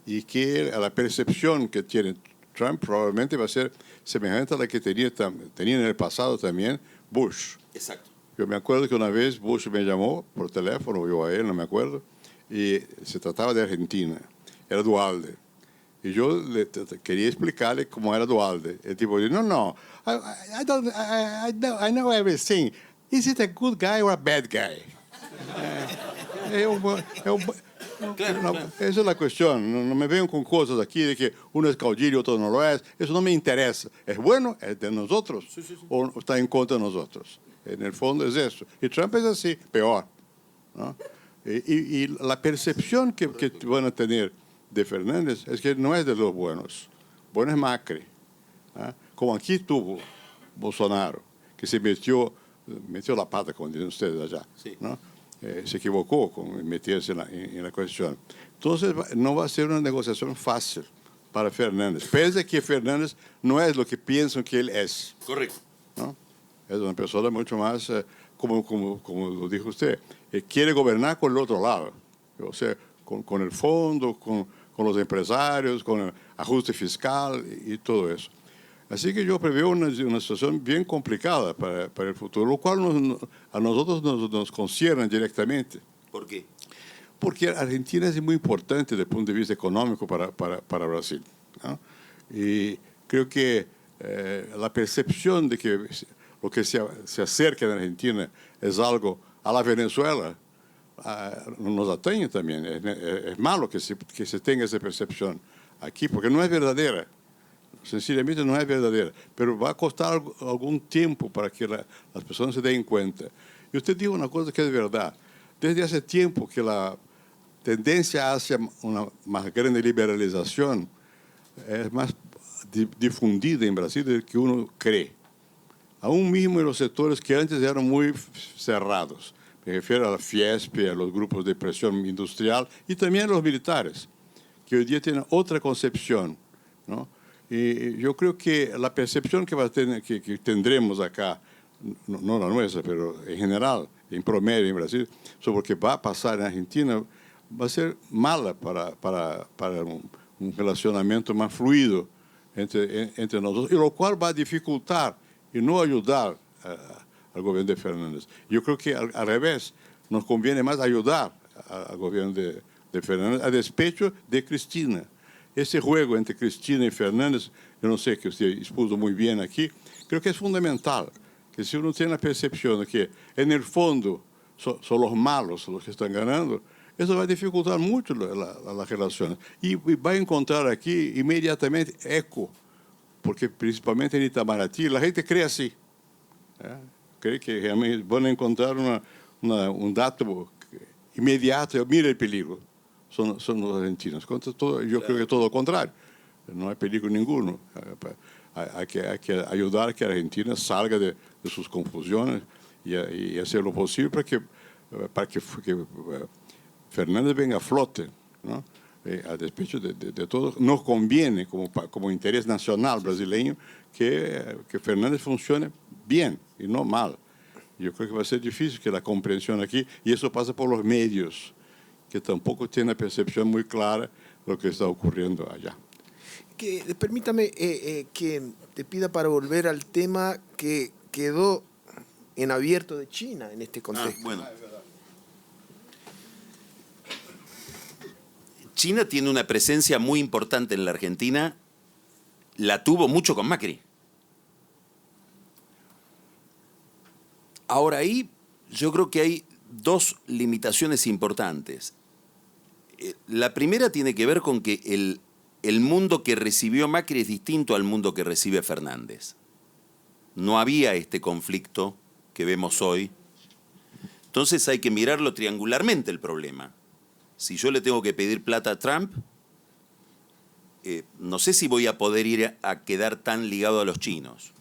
L: Y que la percepción que tiene Trump probablemente va a ser semejante a la que tenía en el pasado también Bush.
B: Exacto.
L: Yo me acuerdo que una vez Bush me llamó por teléfono, yo a él, no me acuerdo, y se trataba de Argentina, era Dualde. Y yo quería explicarle cómo era Dualde. El tipo dijo, no, I know everything. Is it a good guy or a bad guy?
B: Claro,
L: no,
B: claro.
L: Esa es la cuestión. No me vengan con cosas aquí de que uno es caudillo y otro no lo es. Eso no me interesa. ¿Es bueno? ¿Es de nosotros?
B: Sí.
L: ¿O está en contra de nosotros? En el fondo es eso. Y Trump es así, peor, ¿no? Y la percepción que van a tener de Fernández es que no es de los buenos. Bueno es Macri, ¿no? Como aquí tuvo Bolsonaro, que se metió la pata, como dicen ustedes allá,
B: sí,
L: ¿no? Se equivocó con meterse en la cuestión. Entonces no va a ser una negociación fácil para Fernández, pese a que Fernández no es lo que piensan que él es.
B: Correcto.
L: ¿No? es una persona mucho más, como lo dijo usted, quiere gobernar con el otro lado, o sea, con el fondo, con los empresarios, con el ajuste fiscal y todo eso. Así que yo preveo una situación bien complicada para el futuro, lo cual a nosotros nos concierne directamente.
B: ¿Por qué?
L: Porque Argentina es muy importante desde el punto de vista económico para Brasil, ¿no? Y creo que la percepción de que lo que se acerca de Argentina es algo a la Venezuela nos atañe también. Es malo que se tenga esa percepción aquí, porque no es verdadera. Sencillamente no es verdadera, pero va a costar algún tiempo para que las personas se den cuenta. Y usted dijo una cosa que es verdad. Desde hace tiempo que la tendencia hacia una más grande liberalización es más difundida en Brasil de lo que uno cree. Aún mismo en los sectores que antes eran muy cerrados. Me refiero a la Fiesp, a los grupos de presión industrial y también a los militares, que hoy día tienen otra concepción, ¿no? Y yo creo que la percepción que tendremos acá, no la nuestra, pero en general, en promedio en Brasil, sobre lo que va a pasar en Argentina, va a ser mala para un relacionamiento más fluido entre nosotros, y lo cual va a dificultar y no ayudar al gobierno de Fernández. Yo creo que al revés, nos conviene más ayudar al gobierno de Fernández a despecho de Cristina. Ese juego entre Cristina y Fernández, yo no sé, que usted expuso muy bien aquí, creo que es fundamental, que si uno tiene la percepción de que en el fondo son los malos los que están ganando, eso va a dificultar mucho las relaciones. Y va a encontrar aquí inmediatamente eco, porque principalmente en Itamaraty la gente cree así. Cree que realmente van a encontrar un dato inmediato, mira el peligro. Son los argentinos. Yo creo que todo lo contrario. No hay peligro ninguno. Hay que ayudar a que Argentina salga de sus confusiones y hacer lo posible para que Fernández venga a flote, ¿no? A despecho de todo. Nos conviene, como interés nacional brasileño, que Fernández funcione bien y no mal. Yo creo que va a ser difícil que la comprensión aquí, y eso pasa por los medios, que tampoco tiene percepción muy clara de lo que está ocurriendo allá.
A: Permítame que te pida para volver al tema que quedó en abierto de China en este contexto.
B: Bueno. China tiene una presencia muy importante en la Argentina, la tuvo mucho con Macri. Ahora ahí yo creo que hay dos limitaciones importantes. La primera tiene que ver con que el mundo que recibió Macri es distinto al mundo que recibe Fernández. No había este conflicto que vemos hoy. Entonces hay que mirarlo triangularmente el problema. Si yo le tengo que pedir plata a Trump, no sé si voy a poder ir a quedar tan ligado a los chinos.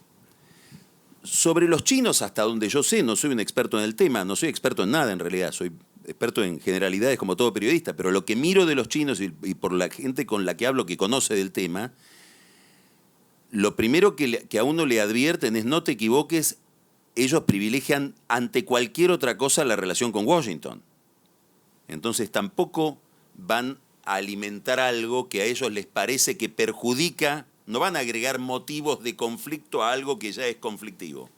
B: Sobre los chinos, hasta donde yo sé, no soy un experto en el tema, no soy experto en nada en realidad, soy experto en generalidades como todo periodista, pero lo que miro de los chinos y por la gente con la que hablo que conoce del tema, lo primero que a uno le advierten es no te equivoques, ellos privilegian ante cualquier otra cosa la relación con Washington. Entonces tampoco van a alimentar algo que a ellos les parece que perjudica, no van a agregar motivos de conflicto a algo que ya es conflictivo.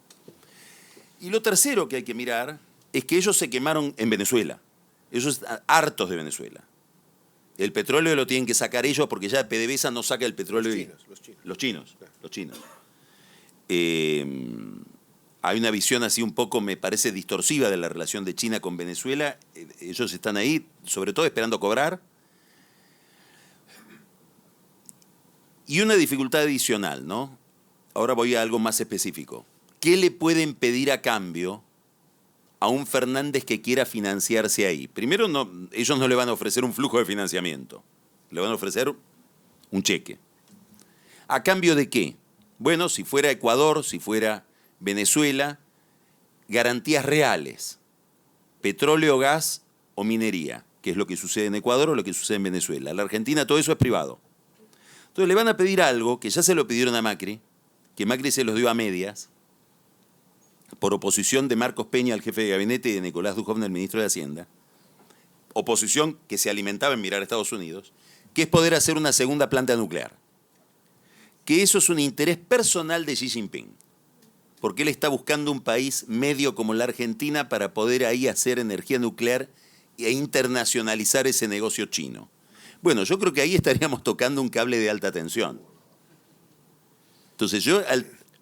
B: Y lo tercero que hay que mirar es que ellos se quemaron en Venezuela. Ellos están hartos de Venezuela. El petróleo lo tienen que sacar ellos porque ya PDVSA no saca el petróleo. Los chinos. Hay una visión así un poco, me parece, distorsiva de la relación de China con Venezuela. Ellos están ahí, sobre todo esperando cobrar. Y una dificultad adicional, ¿no? Ahora voy a algo más específico. ¿Qué le pueden pedir a cambio a un Fernández que quiera financiarse ahí? Primero, ellos no le van a ofrecer un flujo de financiamiento. Le van a ofrecer un cheque. ¿A cambio de qué? Bueno, si fuera Ecuador, si fuera Venezuela, garantías reales. Petróleo, gas o minería, que es lo que sucede en Ecuador o lo que sucede en Venezuela. En la Argentina todo eso es privado. Entonces le van a pedir algo que ya se lo pidieron a Macri, que Macri se los dio a medias, por oposición de Marcos Peña, el jefe de gabinete, y de Nicolás Dujovne, el ministro de Hacienda, oposición que se alimentaba en mirar a Estados Unidos, que es poder hacer una segunda planta nuclear. Que eso es un interés personal de Xi Jinping, porque él está buscando un país medio como la Argentina para poder ahí hacer energía nuclear e internacionalizar ese negocio chino. Bueno, yo creo que ahí estaríamos tocando un cable de alta tensión. Entonces yo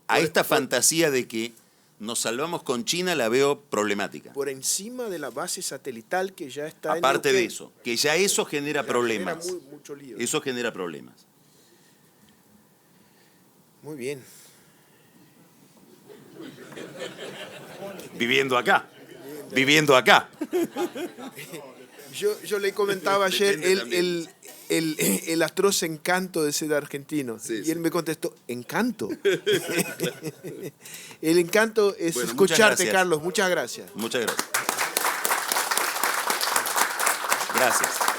B: a esta fantasía de que nos salvamos con China la veo problemática.
A: Por encima de la base satelital que ya está
B: Aparte
A: en
B: de eso, que ya eso genera problemas.
A: Genera mucho lío.
B: Eso genera problemas.
A: Muy bien.
B: Viviendo acá. Viviendo acá.
A: Yo le comentaba ayer el atroz encanto de ser argentino.
B: Sí,
A: y él me contestó, ¿encanto? El encanto es
B: Bueno,
A: escucharte, Carlos. Muchas gracias.
B: Muchas gracias. Gracias.